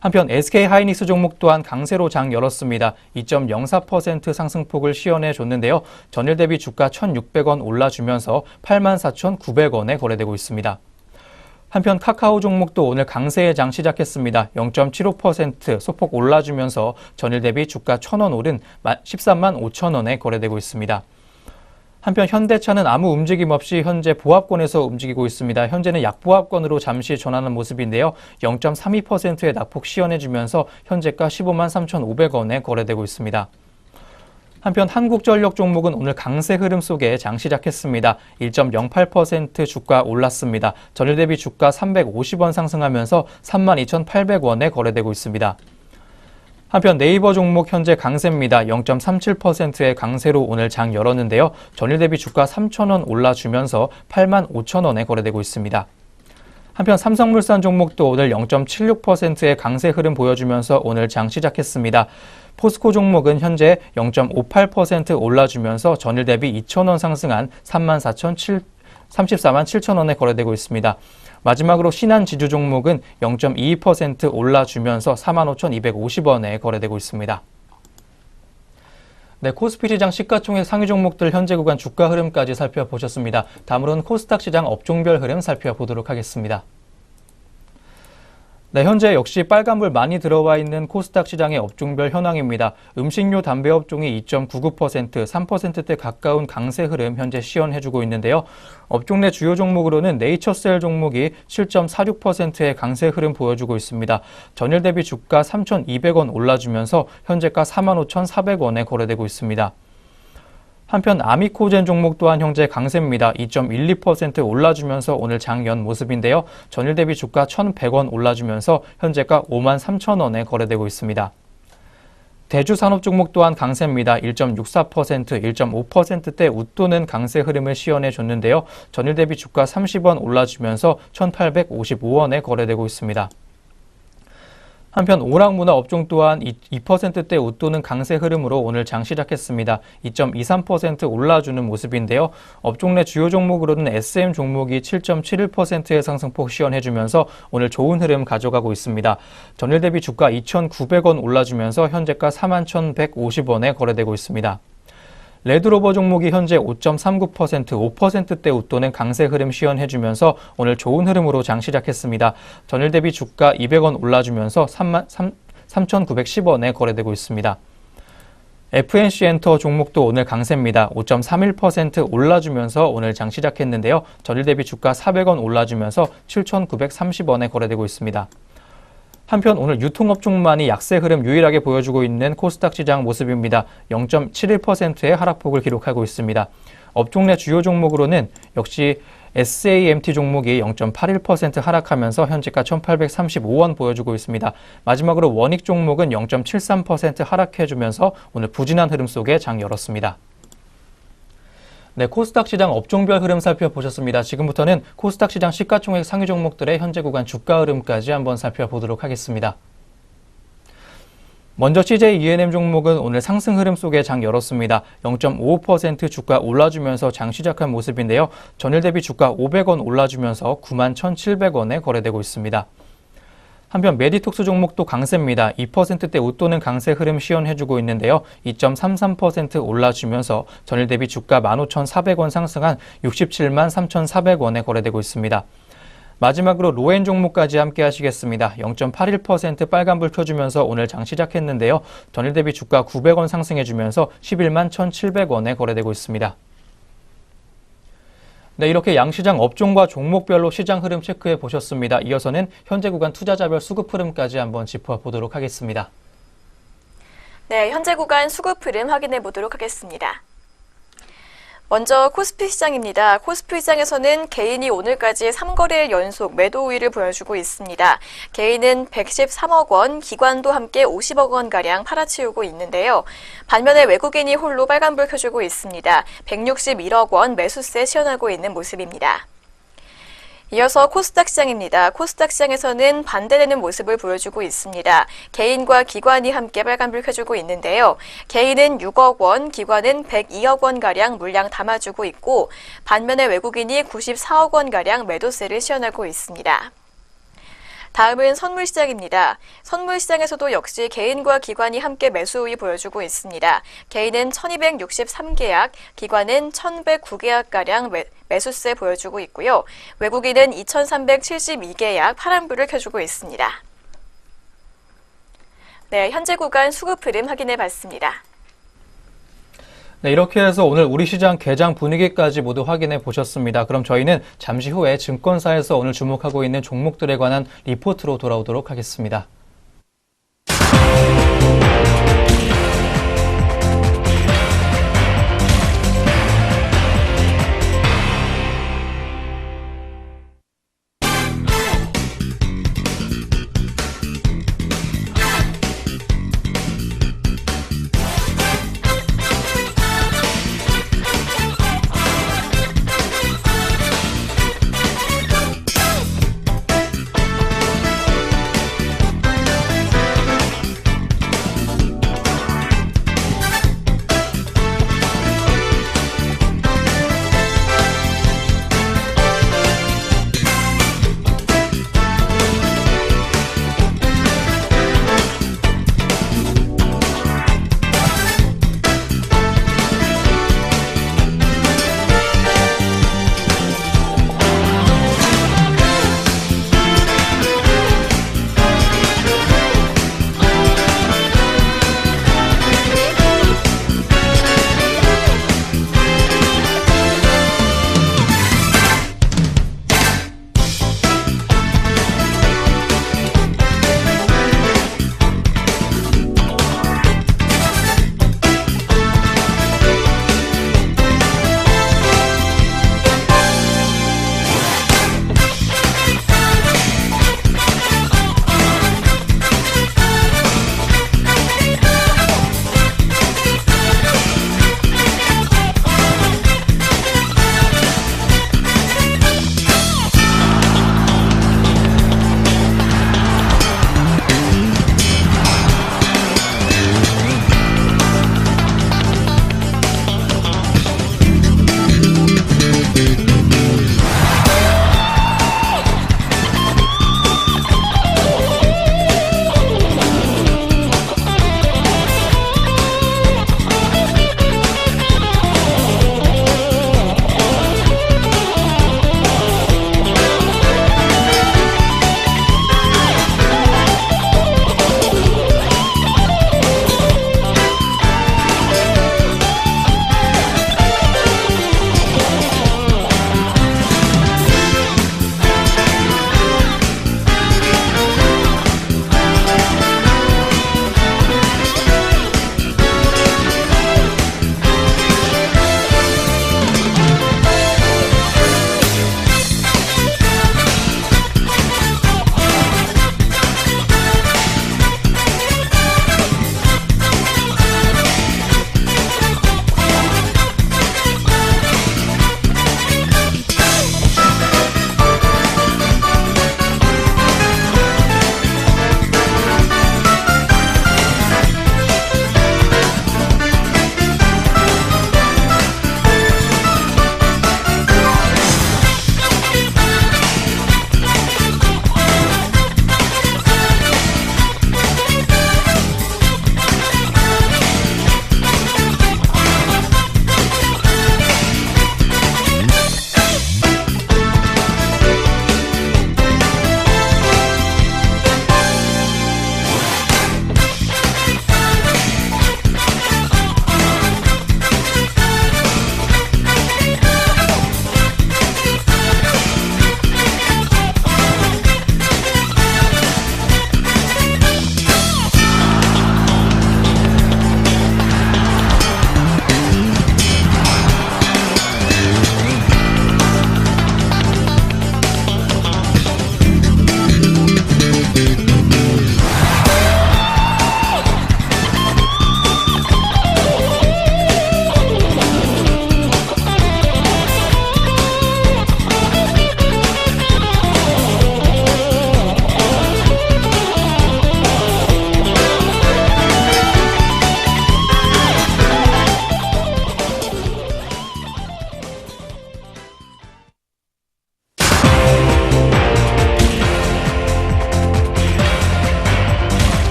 한편 SK하이닉스 종목 또한 강세로 장 열었습니다. 2.04% 상승폭을 시연해줬는데요. 전일 대비 주가 1,600원 올라주면서 84,900원에 거래되고 있습니다. 한편 카카오 종목도 오늘 강세의 장 시작했습니다. 0.75% 소폭 올라주면서 전일 대비 주가 1,000원 오른 13만 5천원에 거래되고 있습니다. 한편 현대차는 아무 움직임 없이 현재 보합권에서 움직이고 있습니다. 현재는 약보합권으로 잠시 전하는 모습인데요. 0.32%의 낙폭 시연해주면서 현재가 15만 3,500원에 거래되고 있습니다. 한편 한국전력 종목은 오늘 강세 흐름 속에 장 시작했습니다. 1.08% 주가 올랐습니다. 전일 대비 주가 350원 상승하면서 32,800원에 거래되고 있습니다. 한편 네이버 종목 현재 강세입니다. 0.37%의 강세로 오늘 장 열었는데요. 전일 대비 주가 3,000원 올라주면서 8만 5천원에 거래되고 있습니다. 한편 삼성물산 종목도 오늘 0.76%의 강세 흐름 보여주면서 오늘 장 시작했습니다. 포스코 종목은 현재 0.58% 올라주면서 전일 대비 2,000원 상승한 34만 7천원에 거래되고 있습니다. 마지막으로 신한지주 종목은 0.22% 올라주면서 45,250원에 거래되고 있습니다. 네, 코스피 시장 시가총액 상위 종목들 현재 구간 주가 흐름까지 살펴보셨습니다. 다음으로는 코스닥 시장 업종별 흐름 살펴보도록 하겠습니다. 네, 현재 역시 빨간불 많이 들어와 있는 코스닥 시장의 업종별 현황입니다. 음식료 담배 업종이 2.99%, 3%대 가까운 강세 흐름 현재 시연해주고 있는데요. 업종 내 주요 종목으로는 네이처셀 종목이 7.46%의 강세 흐름 보여주고 있습니다. 전일 대비 주가 3,200원 올라주면서 현재가 45,400원에 거래되고 있습니다. 한편 아미코젠 종목 또한 현재 강세입니다. 2.12% 올라주면서 오늘 장연 모습인데요. 전일 대비 주가 1,100원 올라주면서 현재가 53,000원에 거래되고 있습니다. 대주산업 종목 또한 강세입니다. 1.64%, 1.5%대 웃도는 강세 흐름을 시연해줬는데요. 전일 대비 주가 30원 올라주면서 1,855원에 거래되고 있습니다. 한편 오락문화 업종 또한 2%대 웃도는 강세 흐름으로 오늘 장 시작했습니다. 2.23% 올라주는 모습인데요. 업종 내 주요 종목으로는 SM 종목이 7.71%의 상승폭 시연해주면서 오늘 좋은 흐름 가져가고 있습니다. 전일 대비 주가 2,900원 올라주면서 현재가 41,150원에 거래되고 있습니다. 레드로버 종목이 현재 5.39%, 5%대 웃도는 강세 흐름 시연해주면서 오늘 좋은 흐름으로 장 시작했습니다. 전일 대비 주가 200원 올라주면서 3,910원에 거래되고 있습니다. FNC 엔터 종목도 오늘 강세입니다. 5.31% 올라주면서 오늘 장 시작했는데요. 전일 대비 주가 400원 올라주면서 7,930원에 거래되고 있습니다. 한편 오늘 유통업종만이 약세 흐름 유일하게 보여주고 있는 코스닥 시장 모습입니다. 0.71%의 하락폭을 기록하고 있습니다. 업종 내 주요 종목으로는 역시 SAMT 종목이 0.81% 하락하면서 현재가 1,835원 보여주고 있습니다. 마지막으로 원익 종목은 0.73% 하락해주면서 오늘 부진한 흐름 속에 장 열었습니다. 네, 코스닥 시장 업종별 흐름 살펴보셨습니다. 지금부터는 코스닥 시장 시가총액 상위 종목들의 현재 구간 주가 흐름까지 한번 살펴보도록 하겠습니다. 먼저 CJ E&M 종목은 오늘 상승 흐름 속에 장 열었습니다. 0.55% 주가 올라주면서 장 시작한 모습인데요. 전일 대비 주가 500원 올라주면서 91,700원에 거래되고 있습니다. 한편 메디톡스 종목도 강세입니다. 2%대 웃도는 강세 흐름 시연해주고 있는데요. 2.33% 올라주면서 전일 대비 주가 15,400원 상승한 67만 3,400원에 거래되고 있습니다. 마지막으로 로엔 종목까지 함께 하시겠습니다. 0.81% 빨간불 켜주면서 오늘 장 시작했는데요. 전일 대비 주가 900원 상승해주면서 11만 1,700원에 거래되고 있습니다. 네, 이렇게 양시장 업종과 종목별로 시장 흐름 체크해 보셨습니다. 이어서는 현재 구간 투자자별 수급 흐름까지 한번 짚어보도록 하겠습니다. 네, 현재 구간 수급 흐름 확인해 보도록 하겠습니다. 먼저 코스피 시장입니다. 코스피 시장에서는 개인이 오늘까지 3거래일 연속 매도 우위를 보여주고 있습니다. 개인은 113억 원, 기관도 함께 50억 원가량 팔아치우고 있는데요. 반면에 외국인이 홀로 빨간불 켜주고 있습니다. 161억 원 매수세 시연하고 있는 모습입니다. 이어서 코스닥 시장입니다. 코스닥 시장에서는 반대되는 모습을 보여주고 있습니다. 개인과 기관이 함께 빨간불 켜주고 있는데요. 개인은 6억 원, 기관은 102억 원가량 물량 담아주고 있고 반면에 외국인이 94억 원가량 매도세를 시연하고 있습니다. 다음은 선물시장입니다. 선물시장에서도 역시 개인과 기관이 함께 매수 우위 보여주고 있습니다. 개인은 1263계약, 기관은 1109계약가량 매수세 보여주고 있고요. 외국인은 2372계약 파란불을 켜주고 있습니다. 네, 현재 구간 수급 흐름 확인해 봤습니다. 네, 이렇게 해서 오늘 우리 시장 개장 분위기까지 모두 확인해 보셨습니다. 그럼 저희는 잠시 후에 증권사에서 오늘 주목하고 있는 종목들에 관한 리포트로 돌아오도록 하겠습니다.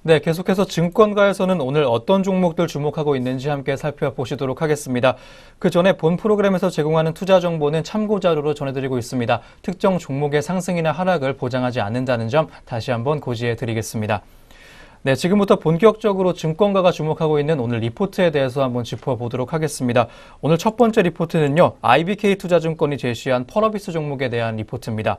네, 계속해서 증권가에서는 오늘 어떤 종목들 주목하고 있는지 함께 살펴보시도록 하겠습니다. 그 전에 본 프로그램에서 제공하는 투자 정보는 참고 자료로 전해드리고 있습니다. 특정 종목의 상승이나 하락을 보장하지 않는다는 점 다시 한번 고지해 드리겠습니다. 네, 지금부터 본격적으로 증권가가 주목하고 있는 오늘 리포트에 대해서 한번 짚어보도록 하겠습니다. 오늘 첫 번째 리포트는요, IBK투자증권이 제시한 펄어비스 종목에 대한 리포트입니다.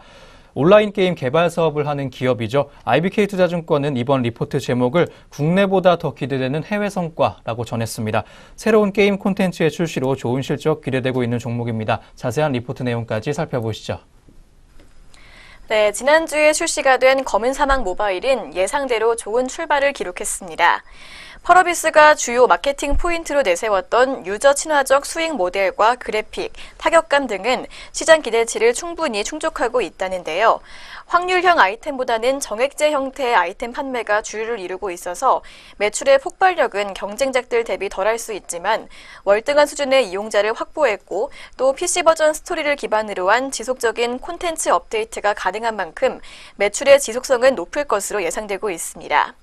온라인 게임 개발 사업을 하는 기업이죠. IBK투자증권은 이번 리포트 제목을 국내보다 더 기대되는 해외 성과라고 전했습니다. 새로운 게임 콘텐츠의 출시로 좋은 실적 기대되고 있는 종목입니다. 자세한 리포트 내용까지 살펴보시죠. 네, 지난주에 출시가 된 검은 사막 모바일은 예상대로 좋은 출발을 기록했습니다. 펄어비스가 주요 마케팅 포인트로 내세웠던 유저 친화적 수익 모델과 그래픽, 타격감 등은 시장 기대치를 충분히 충족하고 있다는데요. 확률형 아이템보다는 정액제 형태의 아이템 판매가 주류를 이루고 있어서 매출의 폭발력은 경쟁작들 대비 덜할 수 있지만 월등한 수준의 이용자를 확보했고 또 PC 버전 스토리를 기반으로 한 지속적인 콘텐츠 업데이트가 가능한 만큼 매출의 지속성은 높을 것으로 예상되고 있습니다.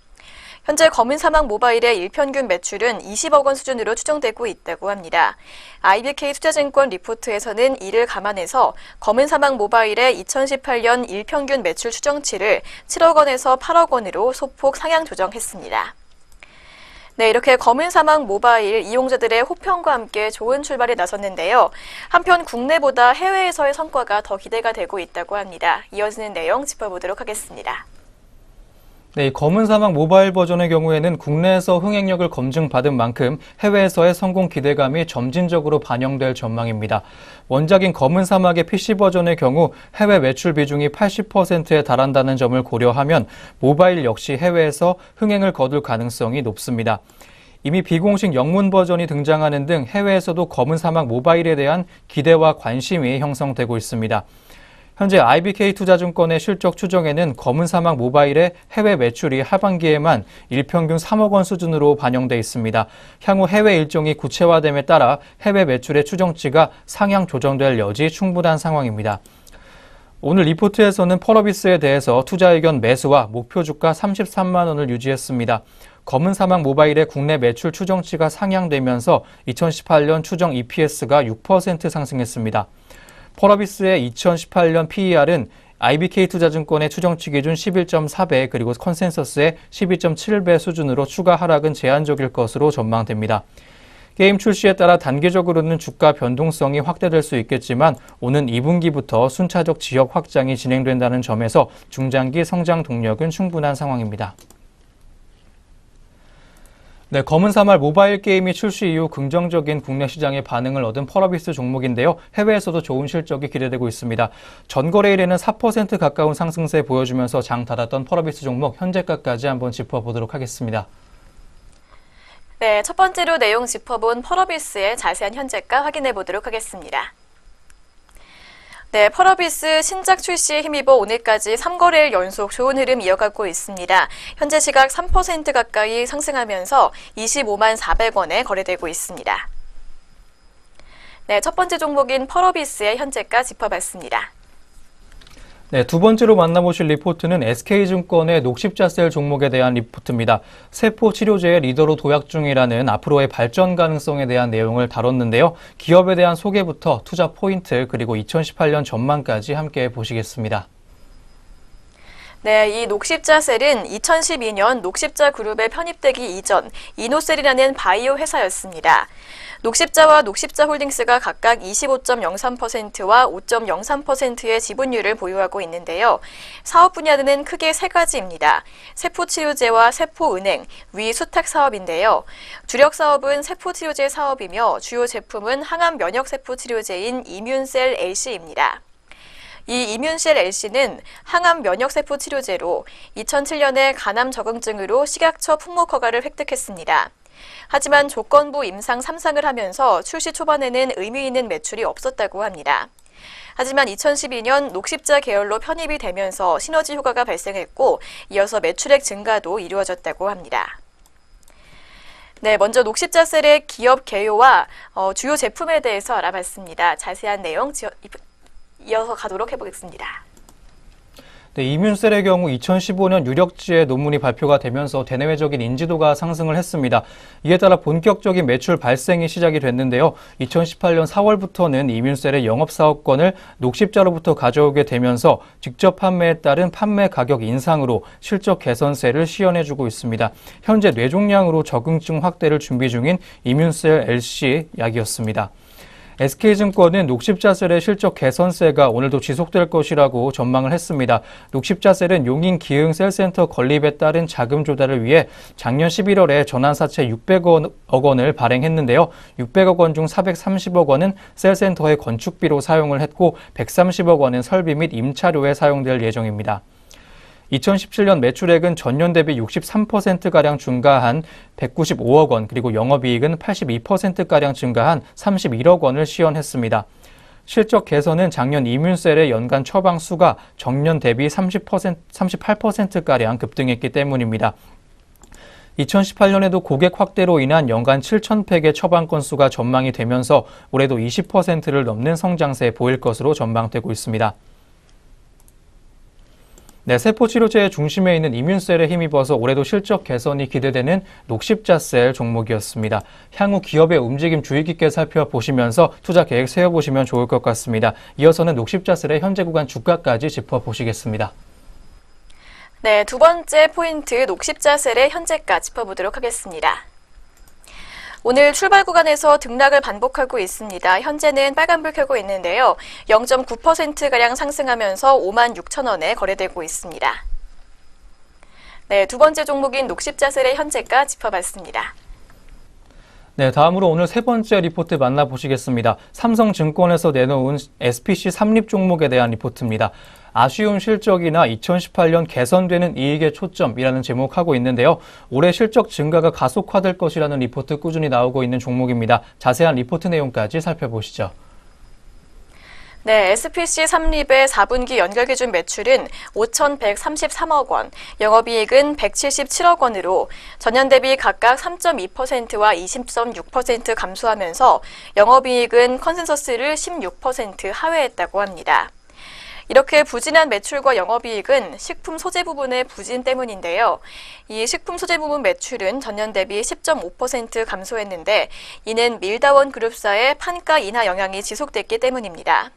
현재 검은 사막 모바일의 일평균 매출은 20억 원 수준으로 추정되고 있다고 합니다. IBK투자증권 리포트에서는 이를 감안해서 검은 사막 모바일의 2018년 일평균 매출 추정치를 7억 원에서 8억 원으로 소폭 상향 조정했습니다. 네, 이렇게 검은 사막 모바일 이용자들의 호평과 함께 좋은 출발에 나섰는데요. 한편 국내보다 해외에서의 성과가 더 기대가 되고 있다고 합니다. 이어지는 내용 짚어보도록 하겠습니다. 네, 검은 사막 모바일 버전의 경우에는 국내에서 흥행력을 검증받은 만큼 해외에서의 성공 기대감이 점진적으로 반영될 전망입니다. 원작인 검은 사막의 PC 버전의 경우 해외 매출 비중이 80%에 달한다는 점을 고려하면 모바일 역시 해외에서 흥행을 거둘 가능성이 높습니다. 이미 비공식 영문 버전이 등장하는 등 해외에서도 검은 사막 모바일에 대한 기대와 관심이 형성되고 있습니다. 현재 IBK투자증권의 실적 추정에는 검은 사막 모바일의 해외 매출이 하반기에만 일평균 3억 원 수준으로 반영돼 있습니다. 향후 해외 일정이 구체화됨에 따라 해외 매출의 추정치가 상향 조정될 여지 충분한 상황입니다. 오늘 리포트에서는 펄어비스에 대해서 투자 의견 매수와 목표 주가 33만 원을 유지했습니다. 검은 사막 모바일의 국내 매출 추정치가 상향되면서 2018년 추정 EPS가 6% 상승했습니다. 펄어비스의 2018년 PER은 IBK투자증권의 추정치 기준 11.4배 그리고 컨센서스의 12.7배 수준으로 추가 하락은 제한적일 것으로 전망됩니다. 게임 출시에 따라 단기적으로는 주가 변동성이 확대될 수 있겠지만 오는 2분기부터 순차적 지역 확장이 진행된다는 점에서 중장기 성장 동력은 충분한 상황입니다. 네, 검은 사막 모바일 게임이 출시 이후 긍정적인 국내 시장의 반응을 얻은 펄어비스 종목인데요. 해외에서도 좋은 실적이 기대되고 있습니다. 전거래일에는 4% 가까운 상승세 보여주면서 장 닫았던 펄어비스 종목 현재가까지 한번 짚어보도록 하겠습니다. 네, 첫 번째로 내용 짚어본 펄어비스의 자세한 현재가 확인해 보도록 하겠습니다. 네, 펄어비스 신작 출시에 힘입어 오늘까지 3거래일 연속 좋은 흐름 이어가고 있습니다. 현재 시각 3% 가까이 상승하면서 25만 400원에 거래되고 있습니다. 네, 첫 번째 종목인 펄어비스의 현재가 짚어봤습니다. 네, 두 번째로 만나보실 리포트는 SK증권의 녹십자셀 종목에 대한 리포트입니다. 세포 치료제의 리더로 도약 중이라는 앞으로의 발전 가능성에 대한 내용을 다뤘는데요. 기업에 대한 소개부터 투자 포인트 그리고 2018년 전망까지 함께 보시겠습니다. 네, 이 녹십자셀은 2012년 녹십자 그룹에 편입되기 이전 이노셀이라는 바이오 회사였습니다. 녹십자와 녹십자홀딩스가 각각 25.03%와 5.03%의 지분율을 보유하고 있는데요. 사업 분야는 크게 세 가지입니다. 세포치료제와 세포은행, 위수탁 사업인데요. 주력 사업은 세포치료제 사업이며 주요 제품은 항암 면역세포치료제인 이뮨셀 LC입니다. 이 이뮨셀 LC는 항암 면역세포 치료제로 2007년에 간암 적응증으로 식약처 품목 허가를 획득했습니다. 하지만 조건부 임상 3상을 하면서 출시 초반에는 의미 있는 매출이 없었다고 합니다. 하지만 2012년 녹십자 계열로 편입이 되면서 시너지 효과가 발생했고 이어서 매출액 증가도 이루어졌다고 합니다. 네, 먼저 녹십자셀의 기업 개요와 주요 제품에 대해서 알아봤습니다. 자세한 내용 이어서 가도록 해보겠습니다. 네, 이뮨셀의 경우 2015년 유력지의 논문이 발표가 되면서 대내외적인 인지도가 상승을 했습니다. 이에 따라 본격적인 매출 발생이 시작이 됐는데요. 2018년 4월부터는 이뮨셀의 영업사업권을 녹십자로부터 가져오게 되면서 직접 판매에 따른 판매 가격 인상으로 실적 개선세를 시연해주고 있습니다. 현재 뇌종양으로 적응증 확대를 준비 중인 이뮨셀 LC 약이었습니다. SK증권은 녹십자셀의 실적 개선세가 오늘도 지속될 것이라고 전망을 했습니다. 녹십자셀은 용인 기흥셀센터 건립에 따른 자금 조달을 위해 작년 11월에 전환사채 600억 원을 발행했는데요. 600억 원 중 430억 원은 셀센터의 건축비로 사용을 했고 130억 원은 설비 및 임차료에 사용될 예정입니다. 2017년 매출액은 전년 대비 63%가량 증가한 195억 원, 그리고 영업이익은 82%가량 증가한 31억 원을 시현했습니다. 실적 개선은 작년 이뮨셀의 연간 처방 수가 전년 대비 38%가량 급등했기 때문입니다. 2018년에도 고객 확대로 인한 연간 7,000팩의 처방 건수가 전망이 되면서 올해도 20%를 넘는 성장세 보일 것으로 전망되고 있습니다. 네, 세포치료제의 중심에 있는 이뮨셀에 힘입어서 올해도 실적 개선이 기대되는 녹십자셀 종목이었습니다. 향후 기업의 움직임 주의 깊게 살펴보시면서 투자 계획 세워보시면 좋을 것 같습니다. 이어서는 녹십자셀의 현재 구간 주가까지 짚어보시겠습니다. 네, 두 번째 포인트 녹십자셀의 현재가 짚어보도록 하겠습니다. 오늘 출발 구간에서 등락을 반복하고 있습니다. 현재는 빨간불 켜고 있는데요. 0.9%가량 상승하면서 56,000원에 거래되고 있습니다. 네, 두 번째 종목인 녹십자셀의 현재가 짚어봤습니다. 네, 다음으로 오늘 세 번째 리포트 만나보시겠습니다. 삼성증권에서 내놓은 SPC 삼립 종목에 대한 리포트입니다. 아쉬운 실적이나 2018년 개선되는 이익에 초점이라는 제목하고 있는데요. 올해 실적 증가가 가속화될 것이라는 리포트 꾸준히 나오고 있는 종목입니다. 자세한 리포트 내용까지 살펴보시죠. 네, SPC 삼립의 4분기 연결기준 매출은 5,133억 원, 영업이익은 177억 원으로 전년 대비 각각 3.2%와 20.6% 감소하면서 영업이익은 컨센서스를 16% 하회했다고 합니다. 이렇게 부진한 매출과 영업이익은 식품 소재 부분의 부진 때문인데요. 이 식품 소재 부분 매출은 전년 대비 10.5% 감소했는데 이는 밀다원 그룹사의 판가 인하 영향이 지속됐기 때문입니다.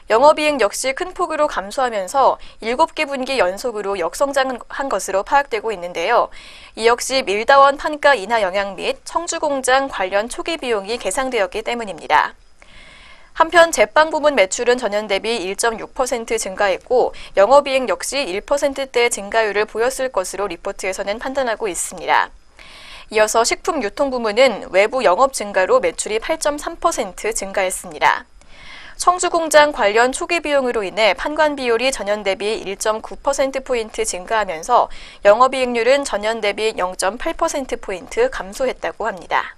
영업이익 역시 큰 폭으로 감소하면서 7개 분기 연속으로 역성장한 것으로 파악되고 있는데요. 이 역시 밀다원 판가 인하 영향 및 청주공장 관련 초기 비용이 계상되었기 때문입니다. 한편 제빵 부문 매출은 전년 대비 1.6% 증가했고 영업이익 역시 1%대 증가율을 보였을 것으로 리포트에서는 판단하고 있습니다. 이어서 식품 유통 부문은 외부 영업 증가로 매출이 8.3% 증가했습니다. 청주공장 관련 초기 비용으로 인해 판관 비율이 전년 대비 1.9%포인트 증가하면서 영업이익률은 전년 대비 0.8%포인트 감소했다고 합니다.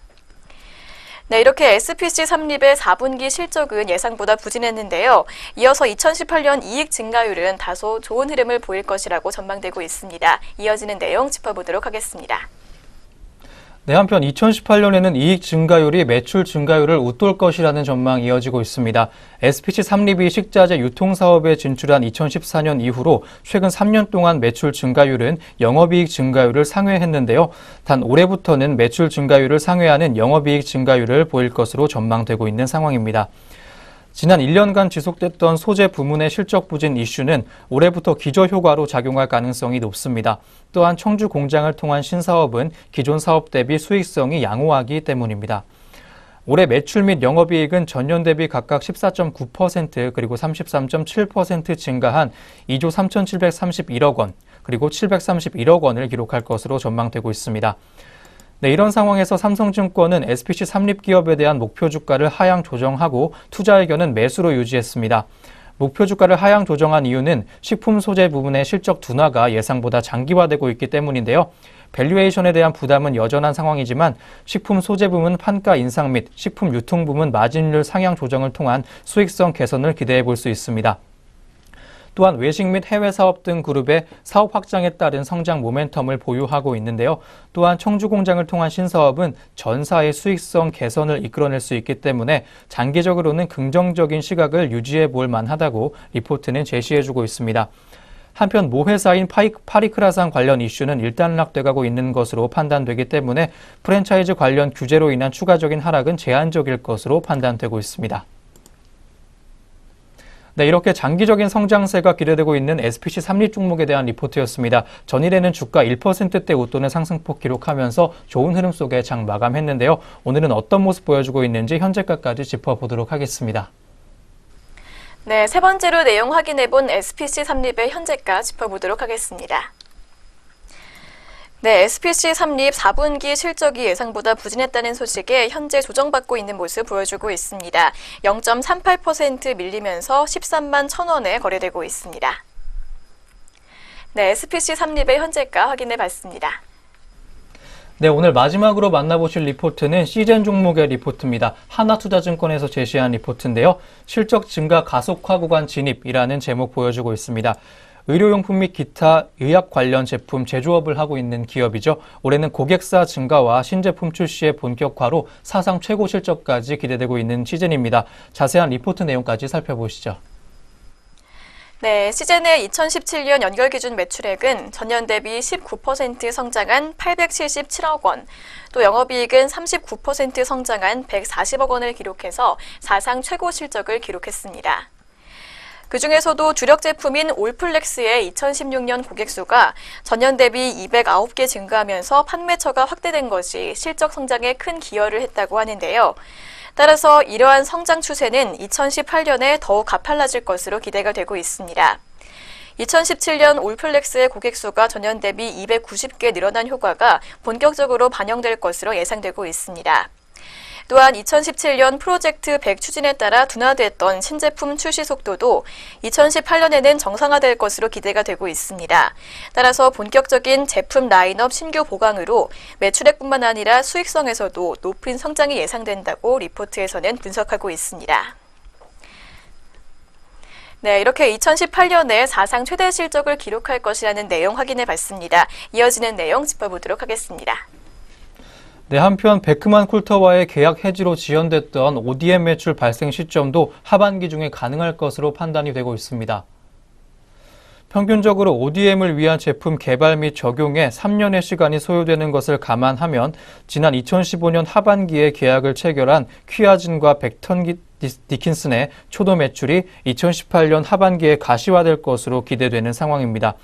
네, 이렇게 SPC 삼립의 4분기 실적은 예상보다 부진했는데요. 이어서 2018년 이익 증가율은 다소 좋은 흐름을 보일 것이라고 전망되고 있습니다. 이어지는 내용 짚어보도록 하겠습니다. 네, 한편 2018년에는 이익 증가율이 매출 증가율을 웃돌 것이라는 전망이 이어지고 있습니다. SPC 삼립이 식자재 유통사업에 진출한 2014년 이후로 최근 3년 동안 매출 증가율은 영업이익 증가율을 상회했는데요. 단 올해부터는 매출 증가율을 상회하는 영업이익 증가율을 보일 것으로 전망되고 있는 상황입니다. 지난 1년간 지속됐던 소재 부문의 실적 부진 이슈는 올해부터 기저효과로 작용할 가능성이 높습니다. 또한 청주 공장을 통한 신사업은 기존 사업 대비 수익성이 양호하기 때문입니다. 올해 매출 및 영업이익은 전년 대비 각각 14.9% 그리고 33.7% 증가한 2조 3,731억 원 그리고 731억 원을 기록할 것으로 전망되고 있습니다. 네, 이런 상황에서 삼성증권은 SPC 삼립기업에 대한 목표 주가를 하향 조정하고 투자 의견은 매수로 유지했습니다. 목표 주가를 하향 조정한 이유는 식품 소재 부분의 실적 둔화가 예상보다 장기화되고 있기 때문인데요. 밸류에이션에 대한 부담은 여전한 상황이지만 식품 소재 부문 판가 인상 및 식품 유통 부문 마진율 상향 조정을 통한 수익성 개선을 기대해 볼 수 있습니다. 또한 외식 및 해외 사업 등 그룹의 사업 확장에 따른 성장 모멘텀을 보유하고 있는데요. 또한 청주 공장을 통한 신사업은 전사의 수익성 개선을 이끌어낼 수 있기 때문에 장기적으로는 긍정적인 시각을 유지해 볼 만하다고 리포트는 제시해주고 있습니다. 한편 모 회사인 파리크라상 관련 이슈는 일단락돼가고 있는 것으로 판단되기 때문에 프랜차이즈 관련 규제로 인한 추가적인 하락은 제한적일 것으로 판단되고 있습니다. 네, 이렇게 장기적인 성장세가 기대되고 있는 SPC 삼립 종목에 대한 리포트였습니다. 전일에는 주가 1%대 웃도는 상승폭 기록하면서 좋은 흐름 속에 장 마감했는데요. 오늘은 어떤 모습 보여주고 있는지 현재가까지 짚어보도록 하겠습니다. 네, 세 번째로 내용 확인해본 SPC 삼립의 현재가 짚어보도록 하겠습니다. 네, SPC 삼립 4분기 실적이 예상보다 부진했다는 소식에 현재 조정받고 있는 모습 보여주고 있습니다. 0.38% 밀리면서 13만 1,000원에 거래되고 있습니다. 네, SPC 삼립의 현재가 확인해 봤습니다. 네, 오늘 마지막으로 만나보실 리포트는 시젠 종목의 리포트입니다. 하나투자증권에서 제시한 리포트인데요. 실적 증가 가속화 구간 진입이라는 제목 보여주고 있습니다. 의료용품 및 기타 의약 관련 제품 제조업을 하고 있는 기업이죠. 올해는 고객사 증가와 신제품 출시의 본격화로 사상 최고 실적까지 기대되고 있는 시젠입니다. 자세한 리포트 내용까지 살펴보시죠. 네, 시젠의 2017년 연결 기준 매출액은 전년 대비 19% 성장한 877억 원, 또 영업이익은 39% 성장한 140억 원을 기록해서 사상 최고 실적을 기록했습니다. 그중에서도 주력 제품인 올플렉스의 2016년 고객수가 전년 대비 209개 증가하면서 판매처가 확대된 것이 실적 성장에 큰 기여를 했다고 하는데요. 따라서 이러한 성장 추세는 2018년에 더욱 가팔라질 것으로 기대가 되고 있습니다. 2017년 올플렉스의 고객수가 전년 대비 290개 늘어난 효과가 본격적으로 반영될 것으로 예상되고 있습니다. 또한 2017년 프로젝트 100 추진에 따라 둔화됐던 신제품 출시 속도도 2018년에는 정상화될 것으로 기대가 되고 있습니다. 따라서 본격적인 제품 라인업 신규 보강으로 매출액뿐만 아니라 수익성에서도 높은 성장이 예상된다고 리포트에서는 분석하고 있습니다. 네, 이렇게 2018년에 사상 최대 실적을 기록할 것이라는 내용 확인해 봤습니다. 이어지는 내용 짚어보도록 하겠습니다. 네, 한편 베크만 쿨터와의 계약 해지로 지연됐던 ODM 매출 발생 시점도 하반기 중에 가능할 것으로 판단이 되고 있습니다. 평균적으로 ODM을 위한 제품 개발 및 적용에 3년의 시간이 소요되는 것을 감안하면 지난 2015년 하반기에 계약을 체결한 퀴아진과 벡턴 디킨슨의 초도 매출이 2018년 하반기에 가시화될 것으로 기대되는 상황입니다.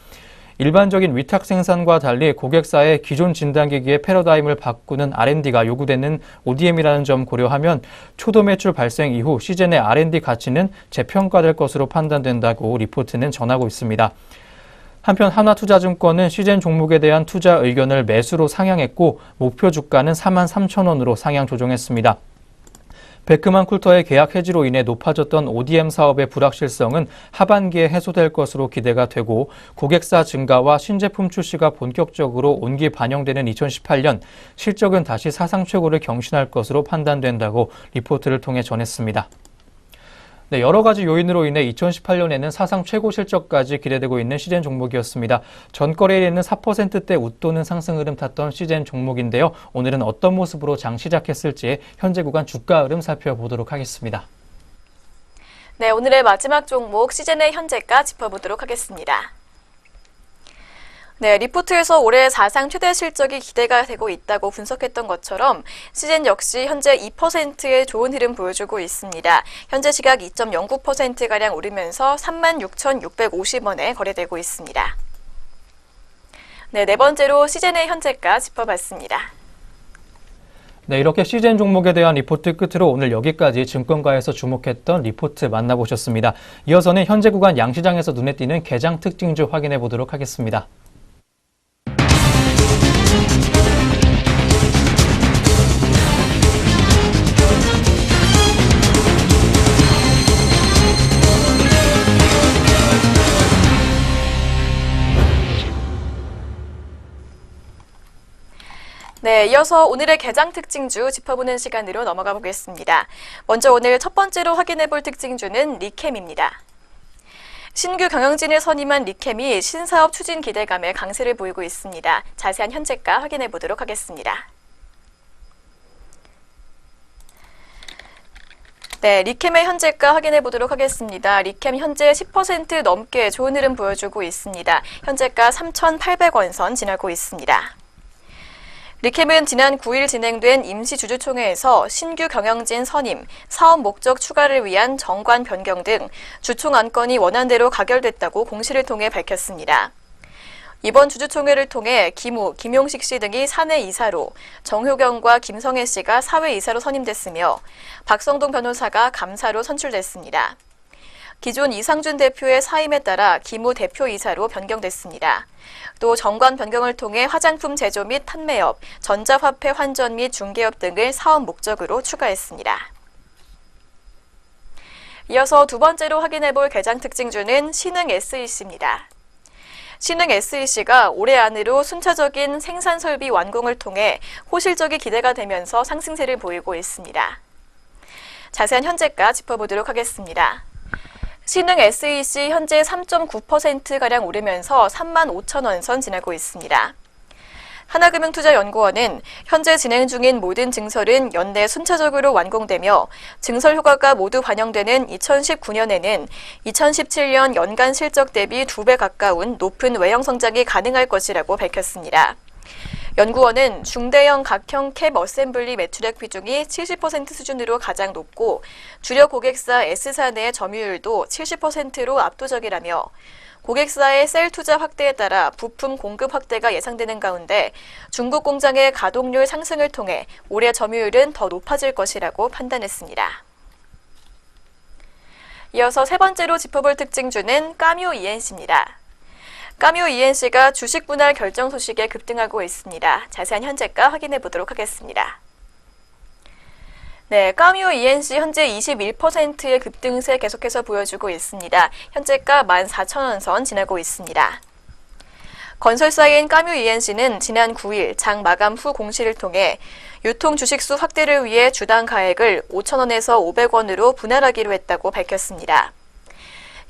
일반적인 위탁 생산과 달리 고객사의 기존 진단기기의 패러다임을 바꾸는 R&D가 요구되는 ODM이라는 점 고려하면 초도 매출 발생 이후 시즌의 R&D 가치는 재평가될 것으로 판단된다고 리포트는 전하고 있습니다. 한편 하나투자증권은 시즌 종목에 대한 투자 의견을 매수로 상향했고 목표 주가는 43,000원으로 상향 조정했습니다. 베크만 쿨터의 계약 해지로 인해 높아졌던 ODM 사업의 불확실성은 하반기에 해소될 것으로 기대가 되고 고객사 증가와 신제품 출시가 본격적으로 온기 반영되는 2018년 실적은 다시 사상 최고를 경신할 것으로 판단된다고 리포트를 통해 전했습니다. 네, 여러 가지 요인으로 인해 2018년에는 사상 최고 실적까지 기대되고 있는 시젠 종목이었습니다. 전거래일에는 4%대 웃도는 상승 흐름 탔던 시젠 종목인데요. 오늘은 어떤 모습으로 장 시작했을지 현재 구간 주가 흐름 살펴보도록 하겠습니다. 네, 오늘의 마지막 종목 시젠의 현재가 짚어보도록 하겠습니다. 네, 리포트에서 올해 사상 최대 실적이 기대가 되고 있다고 분석했던 것처럼 시젠 역시 현재 2%의 좋은 흐름 보여주고 있습니다. 현재 시각 2.09%가량 오르면서 36,650원에 거래되고 있습니다. 네, 네 번째로 시젠의 현재가 짚어봤습니다. 네, 이렇게 시젠 종목에 대한 리포트 끝으로 오늘 여기까지 증권가에서 주목했던 리포트 만나보셨습니다. 이어서는 현재 구간 양시장에서 눈에 띄는 개장 특징주 확인해 보도록 하겠습니다. 네, 이어서 오늘의 개장 특징주 짚어보는 시간으로 넘어가 보겠습니다. 먼저 오늘 첫 번째로 확인해 볼 특징주는 리캠입니다. 신규 경영진을 선임한 리캠이 신사업 추진 기대감에 강세를 보이고 있습니다. 자세한 현재가 확인해 보도록 하겠습니다. 네, 리캠의 현재가 확인해 보도록 하겠습니다. 리캠 현재 10% 넘게 좋은 흐름 보여주고 있습니다. 현재가 3,800원 선 지나고 있습니다. 리캠은 지난 9일 진행된 임시주주총회에서 신규 경영진 선임, 사업 목적 추가를 위한 정관 변경 등 주총 안건이 원안대로 가결됐다고 공시를 통해 밝혔습니다. 이번 주주총회를 통해 김우, 김용식 씨 등이 사내 이사로, 정효경과 김성애 씨가 사회 이사로 선임됐으며 박성동 변호사가 감사로 선출됐습니다. 기존 이상준 대표의 사임에 따라 김우 대표이사로 변경됐습니다. 또 정관 변경을 통해 화장품 제조 및 판매업, 전자화폐 환전 및 중개업 등을 사업 목적으로 추가했습니다. 이어서 두 번째로 확인해볼 개장 특징주는 신흥 SEC입니다. 신흥 SEC가 올해 안으로 순차적인 생산 설비 완공을 통해 호실적이 기대가 되면서 상승세를 보이고 있습니다. 자세한 현재가 짚어보도록 하겠습니다. 신흥 SEC 현재 3.9%가량 오르면서 35,000원 선 지나고 있습니다. 하나금융투자연구원은 현재 진행 중인 모든 증설은 연내 순차적으로 완공되며 증설 효과가 모두 반영되는 2019년에는 2017년 연간 실적 대비 2배 가까운 높은 외형 성장이 가능할 것이라고 밝혔습니다. 연구원은 중대형 각형 캡 어셈블리 매출액 비중이 70% 수준으로 가장 높고 주력 고객사 S사 내 점유율도 70%로 압도적이라며 고객사의 셀 투자 확대에 따라 부품 공급 확대가 예상되는 가운데 중국 공장의 가동률 상승을 통해 올해 점유율은 더 높아질 것이라고 판단했습니다. 이어서 세 번째로 짚어볼 특징주는 까뮤 ENC입니다. 까뮤 ENC가 주식 분할 결정 소식에 급등하고 있습니다. 자세한 현재가 확인해 보도록 하겠습니다. 네, 까뮤 ENC 현재 21%의 급등세 계속해서 보여주고 있습니다. 현재가 14,000원 선 지나고 있습니다. 건설사인 까뮤 ENC는 지난 9일 장 마감 후 공시를 통해 유통 주식수 확대를 위해 주당 가액을 5,000원에서 500원으로 분할하기로 했다고 밝혔습니다.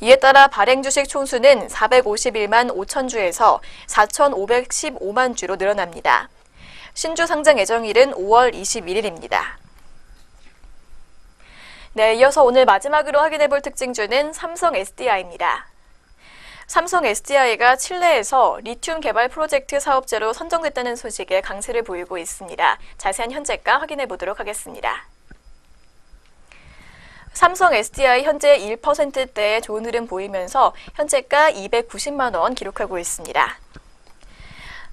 이에 따라 발행 주식 총수는 451만 5천 주에서 4,515만 주로 늘어납니다. 신주 상장 예정일은 5월 21일입니다. 네, 이어서 오늘 마지막으로 확인해볼 특징주는 삼성 SDI입니다. 삼성 SDI가 칠레에서 리튬 개발 프로젝트 사업자로 선정됐다는 소식에 강세를 보이고 있습니다. 자세한 현재가 확인해보도록 하겠습니다. 삼성 SDI 현재 1%대의 좋은 흐름 보이면서 현재가 290만 원 기록하고 있습니다.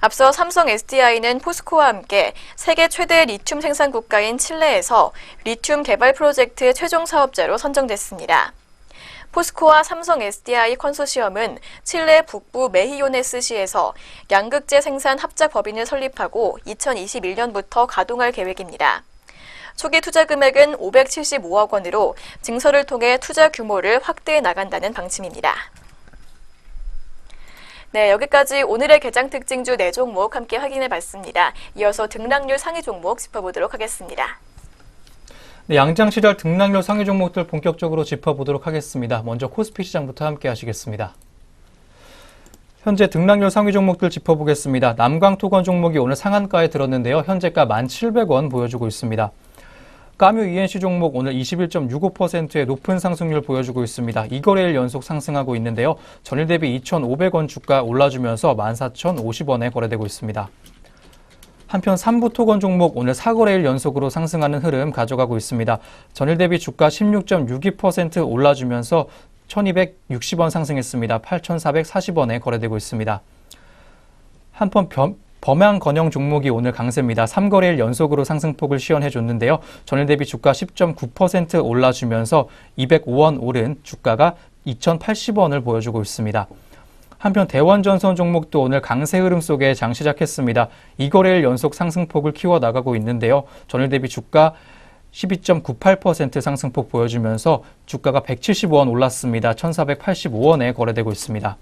앞서 삼성 SDI는 포스코와 함께 세계 최대 리튬 생산 국가인 칠레에서 리튬 개발 프로젝트 최종 사업자로 선정됐습니다. 포스코와 삼성 SDI 컨소시엄은 칠레 북부 메히요네스시에서 양극재 생산 합작 법인을 설립하고 2021년부터 가동할 계획입니다. 초기 투자 금액은 575억 원으로 증설을 통해 투자 규모를 확대해 나간다는 방침입니다. 네, 여기까지 오늘의 개장 특징주 4종목 함께 확인해 봤습니다. 이어서 등락률 상위 종목 짚어보도록 하겠습니다. 네, 양장 시절 등락률 상위 종목들 본격적으로 짚어보도록 하겠습니다. 먼저 코스피 시장부터 함께 하시겠습니다. 현재 등락률 상위 종목들 짚어보겠습니다. 남광토건 종목이 오늘 상한가에 들었는데요. 현재가 1,700원 보여주고 있습니다. 까뮤 ENC 종목 오늘 21.65%의 높은 상승률 보여주고 있습니다. 2거래일 연속 상승하고 있는데요. 전일 대비 2,500원 주가 올라주면서 14,050원에 거래되고 있습니다. 한편 삼부토건 종목 오늘 4거래일 연속으로 상승하는 흐름 가져가고 있습니다. 전일 대비 주가 16.62% 올라주면서 1,260원 상승했습니다. 8,440원에 거래되고 있습니다. 한편 범양건영 종목이 오늘 강세입니다. 3거래일 연속으로 상승폭을 시현해줬는데요. 전일 대비 주가 10.9% 올라주면서 205원 오른 주가가 2,080원을 보여주고 있습니다. 한편 대원전선 종목도 오늘 강세 흐름 속에 장 시작했습니다. 2거래일 연속 상승폭을 키워나가고 있는데요. 전일 대비 주가 12.98% 상승폭 보여주면서 주가가 175원 올랐습니다. 1,485원에 거래되고 있습니다.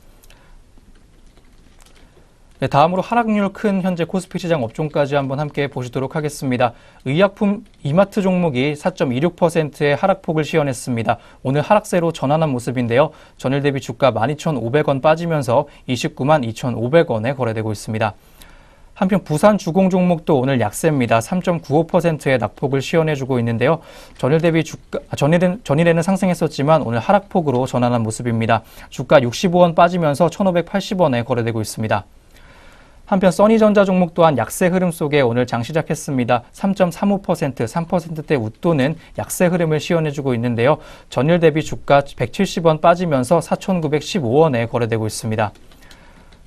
네, 다음으로 하락률 큰 현재 코스피 시장 업종까지 한번 함께 보시도록 하겠습니다. 의약품 이마트 종목이 4.26%의 하락폭을 시현했습니다. 오늘 하락세로 전환한 모습인데요. 전일 대비 주가 12,500원 빠지면서 292,500원에 거래되고 있습니다. 한편 부산 주공 종목도 오늘 약세입니다. 3.95%의 낙폭을 시현해주고 있는데요. 전일에는 상승했었지만 오늘 하락폭으로 전환한 모습입니다. 주가 65원 빠지면서 1,580원에 거래되고 있습니다. 한편 써니전자 종목 또한 약세 흐름 속에 오늘 장 시작했습니다. 3.35%, 3%대 웃도는 약세 흐름을 시현해주고 있는데요. 전일 대비 주가 170원 빠지면서 4,915원에 거래되고 있습니다.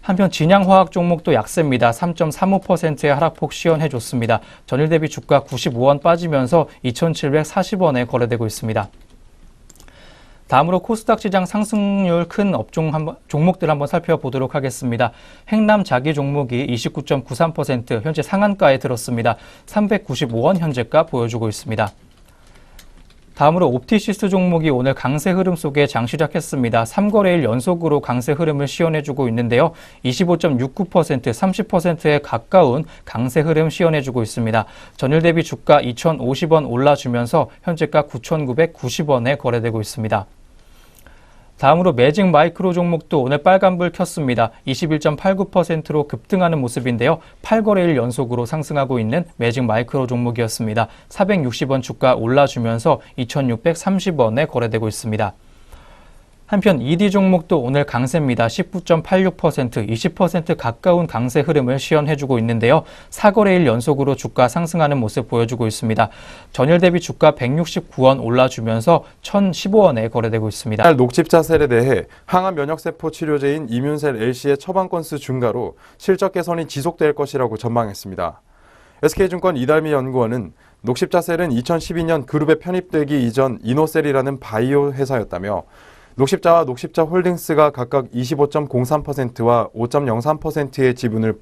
한편 진양화학 종목도 약세입니다. 3.35%의 하락폭 시현해줬습니다. 전일 대비 주가 95원 빠지면서 2,740원에 거래되고 있습니다. 다음으로 코스닥 시장 상승률 큰 종목들 한번 살펴보도록 하겠습니다. 행남 자기 종목이 29.93% 현재 상한가에 들었습니다. 395원 현재가 보여주고 있습니다. 다음으로 옵티시스 종목이 오늘 강세 흐름 속에 장 시작했습니다. 3거래일 연속으로 강세 흐름을 시현해주고 있는데요. 25.69%, 30%에 가까운 강세 흐름 시현해주고 있습니다. 전일 대비 주가 2,050원 올라주면서 현재가 9,990원에 거래되고 있습니다. 다음으로 매직 마이크로 종목도 오늘 빨간불 켰습니다. 21.89%로 급등하는 모습인데요. 8거래일 연속으로 상승하고 있는 매직 마이크로 종목이었습니다. 460원 주가 올라주면서 2,630원에 거래되고 있습니다. 한편 ED 종목도 오늘 강세입니다. 19.86%, 20% 가까운 강세 흐름을 시현해주고 있는데요. 4거래일 연속으로 주가 상승하는 모습 보여주고 있습니다. 전일 대비 주가 169원 올라주면서 1,015원에 거래되고 있습니다. 녹십자셀에 대해 항암 면역세포 치료제인 이뮨셀 LC의 처방 건수 증가로 실적 개선이 지속될 것이라고 전망했습니다. SK증권 이달미 연구원은 녹십자셀은 2012년 그룹에 편입되기 이전 이노셀이라는 바이오 회사였다며 녹십자와 녹십자 홀딩스가 각각 25.03%와 5.03%의 지분을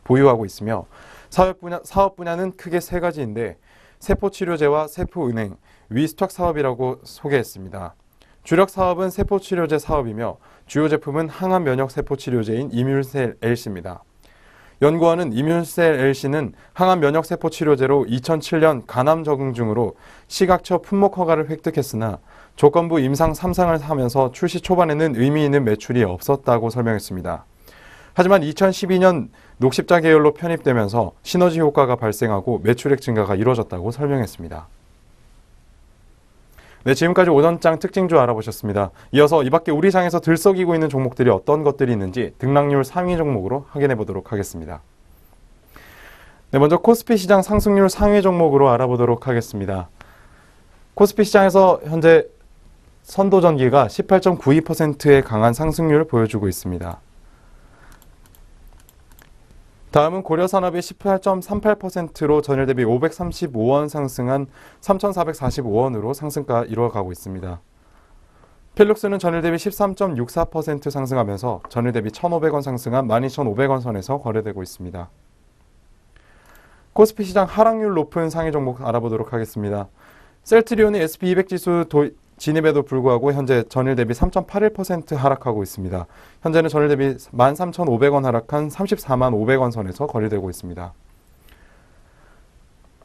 보유하고 있으며 사업 분야는 크게 세 가지인데 세포치료제와 세포은행, 위스톡 사업이라고 소개했습니다. 주력 사업은 세포치료제 사업이며 주요 제품은 항암 면역 세포치료제인 이뮨셀 LC입니다. 연구원은 이뮨셀 LC는 항암 면역 세포 치료제로 2007년 간암 적응증으로 시각처 품목 허가를 획득했으나 조건부 임상 3상을 하면서 출시 초반에는 의미 있는 매출이 없었다고 설명했습니다. 하지만 2012년 녹십자 계열로 편입되면서 시너지 효과가 발생하고 매출액 증가가 이루어졌다고 설명했습니다. 네, 지금까지 오전장 특징주 알아보셨습니다. 이어서 이 밖에 우리 장에서 들썩이고 있는 종목들이 어떤 것들이 있는지 등락률 상위 종목으로 확인해 보도록 하겠습니다. 네, 먼저 코스피 시장 상승률 상위 종목으로 알아보도록 하겠습니다. 코스피 시장에서 현재 선도전기가 18.92%의 강한 상승률을 보여주고 있습니다. 다음은 고려산업이 18.38%로 전일 대비 535원 상승한 3,445원으로 상승가 이루어가고 있습니다. 필룩스는 전일 대비 13.64% 상승하면서 전일 대비 1,500원 상승한 12,500원 선에서 거래되고 있습니다. 코스피 시장 하락률 높은 상위 종목 알아보도록 하겠습니다. 셀트리온이 SP200 지수 진입에도 불구하고 현재 전일 대비 3.81% 하락하고 있습니다. 현재는 전일 대비 13,500원 하락한 34만 500원 선에서 거래되고 있습니다.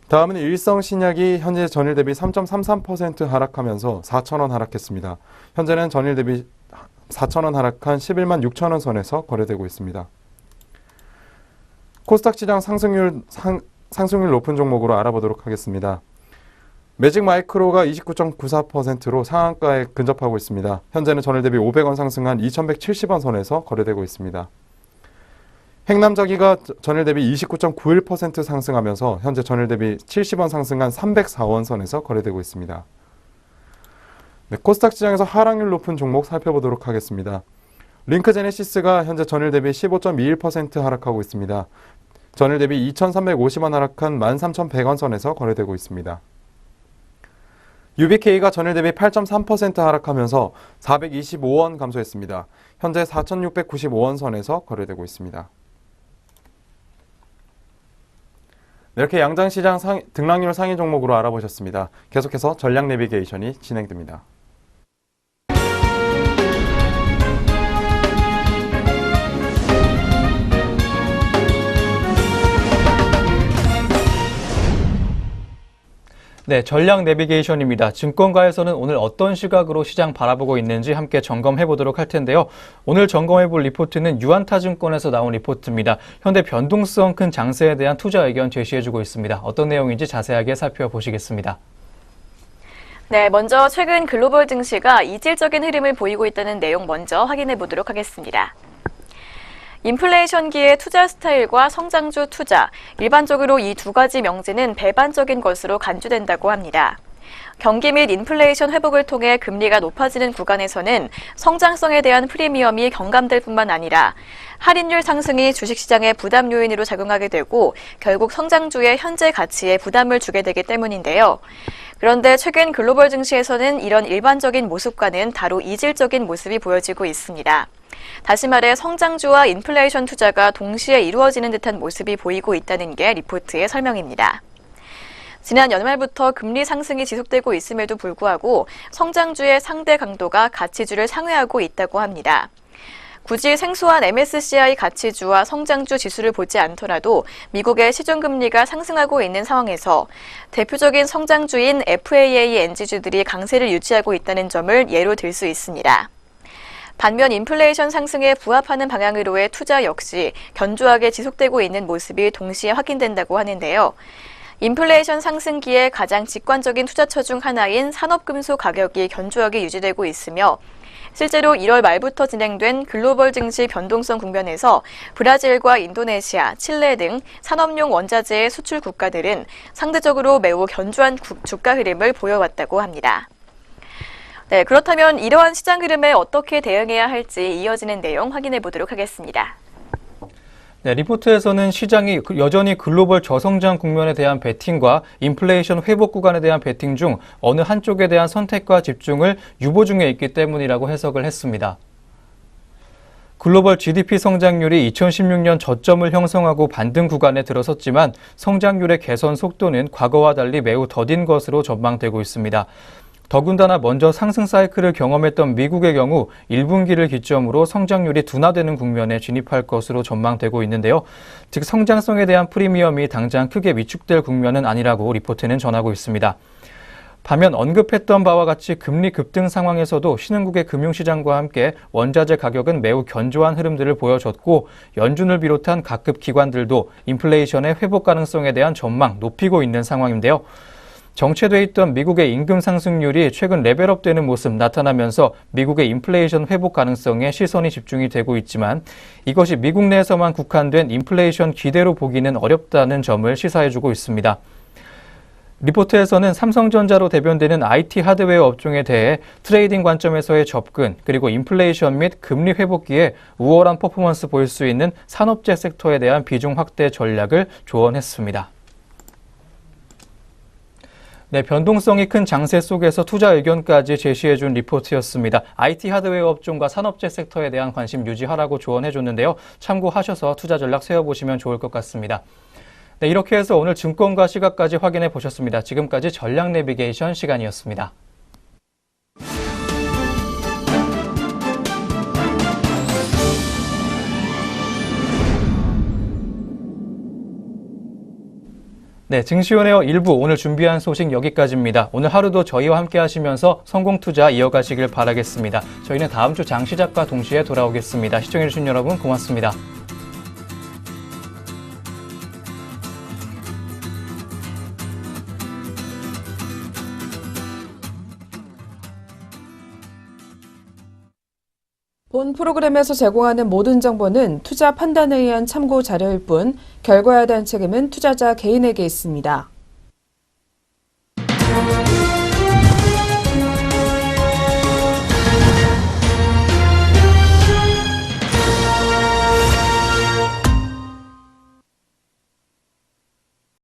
다음은 일성신약이 현재 전일 대비 3.33% 하락하면서 4,000원 하락했습니다. 현재는 전일 대비 4,000원 하락한 11만 6천원 선에서 거래되고 있습니다. 코스닥 시장 상승률 높은 종목으로 알아보도록 하겠습니다. 매직 마이크로가 29.94%로 상한가에 근접하고 있습니다. 현재는 전일 대비 500원 상승한 2,170원 선에서 거래되고 있습니다. 행남자기가 전일 대비 29.91% 상승하면서 현재 전일 대비 70원 상승한 304원 선에서 거래되고 있습니다. 네, 코스닥 시장에서 하락률 높은 종목 살펴보도록 하겠습니다. 링크제네시스가 현재 전일 대비 15.21% 하락하고 있습니다. 전일 대비 2,350원 하락한 13,100원 선에서 거래되고 있습니다. UBK가 전일 대비 8.3% 하락하면서 425원 감소했습니다. 현재 4,695원 선에서 거래되고 있습니다. 네, 이렇게 양장시장 등락률 상위 종목으로 알아보셨습니다. 계속해서 전략 내비게이션이 진행됩니다. 네, 전략 내비게이션입니다. 증권가에서는 오늘 어떤 시각으로 시장 바라보고 있는지 함께 점검해 보도록 할 텐데요. 오늘 점검해 볼 리포트는 유안타증권에서 나온 리포트입니다. 현대 변동성 큰 장세에 대한 투자 의견 제시해 주고 있습니다. 어떤 내용인지 자세하게 살펴보시겠습니다. 네, 먼저 최근 글로벌 증시가 이질적인 흐름을 보이고 있다는 내용 먼저 확인해 보도록 하겠습니다. 인플레이션기의 투자 스타일과 성장주 투자, 일반적으로 이 두 가지 명제는 배반적인 것으로 간주된다고 합니다. 경기 및 인플레이션 회복을 통해 금리가 높아지는 구간에서는 성장성에 대한 프리미엄이 경감될 뿐만 아니라 할인율 상승이 주식시장의 부담 요인으로 작용하게 되고 결국 성장주의 현재 가치에 부담을 주게 되기 때문인데요. 그런데 최근 글로벌 증시에서는 이런 일반적인 모습과는 다로 이질적인 모습이 보여지고 있습니다. 다시 말해 성장주와 인플레이션 투자가 동시에 이루어지는 듯한 모습이 보이고 있다는 게 리포트의 설명입니다. 지난 연말부터 금리 상승이 지속되고 있음에도 불구하고 성장주의 상대 강도가 가치주를 상회하고 있다고 합니다. 굳이 생소한 MSCI 가치주와 성장주 지수를 보지 않더라도 미국의 시중금리가 상승하고 있는 상황에서 대표적인 성장주인 FAA 엔지주들이 강세를 유지하고 있다는 점을 예로 들 수 있습니다. 반면 인플레이션 상승에 부합하는 방향으로의 투자 역시 견조하게 지속되고 있는 모습이 동시에 확인된다고 하는데요. 인플레이션 상승기에 가장 직관적인 투자처 중 하나인 산업금속 가격이 견조하게 유지되고 있으며 실제로 1월 말부터 진행된 글로벌 증시 변동성 국면에서 브라질과 인도네시아, 칠레 등 산업용 원자재의 수출 국가들은 상대적으로 매우 견조한 주가 흐름을 보여왔다고 합니다. 네, 그렇다면 이러한 시장 흐름에 어떻게 대응해야 할지 이어지는 내용 확인해 보도록 하겠습니다. 네, 리포트에서는 시장이 여전히 글로벌 저성장 국면에 대한 베팅과 인플레이션 회복 구간에 대한 베팅 중 어느 한쪽에 대한 선택과 집중을 유보 중에 있기 때문이라고 해석을 했습니다. 글로벌 GDP 성장률이 2016년 저점을 형성하고 반등 구간에 들어섰지만 성장률의 개선 속도는 과거와 달리 매우 더딘 것으로 전망되고 있습니다. 더군다나 먼저 상승 사이클을 경험했던 미국의 경우 1분기를 기점으로 성장률이 둔화되는 국면에 진입할 것으로 전망되고 있는데요. 즉 성장성에 대한 프리미엄이 당장 크게 위축될 국면은 아니라고 리포트는 전하고 있습니다. 반면 언급했던 바와 같이 금리 급등 상황에서도 신흥국의 금융시장과 함께 원자재 가격은 매우 견조한 흐름들을 보여줬고 연준을 비롯한 각급 기관들도 인플레이션의 회복 가능성에 대한 전망 높이고 있는 상황인데요. 정체돼 있던 미국의 임금 상승률이 최근 레벨업되는 모습 나타나면서 미국의 인플레이션 회복 가능성에 시선이 집중이 되고 있지만 이것이 미국 내에서만 국한된 인플레이션 기대로 보기는 어렵다는 점을 시사해주고 있습니다. 리포트에서는 삼성전자로 대변되는 IT 하드웨어 업종에 대해 트레이딩 관점에서의 접근, 그리고 인플레이션 및 금리 회복기에 우월한 퍼포먼스 보일 수 있는 산업재 섹터에 대한 비중 확대 전략을 조언했습니다. 네, 변동성이 큰 장세 속에서 투자 의견까지 제시해준 리포트였습니다. IT 하드웨어 업종과 산업재 섹터에 대한 관심 유지하라고 조언해줬는데요. 참고하셔서 투자 전략 세워보시면 좋을 것 같습니다. 네, 이렇게 해서 오늘 증권가 시각까지 확인해 보셨습니다. 지금까지 전략 내비게이션 시간이었습니다. 네, 증시원웨어 1부 오늘 준비한 소식 여기까지입니다. 오늘 하루도 저희와 함께 하시면서 성공 투자 이어가시길 바라겠습니다. 저희는 다음 주 장 시작과 동시에 돌아오겠습니다. 시청해주신 여러분 고맙습니다. 본 프로그램에서 제공하는 모든 정보는 투자 판단에 의한 참고 자료일 뿐 결과에 대한 책임은 투자자 개인에게 있습니다.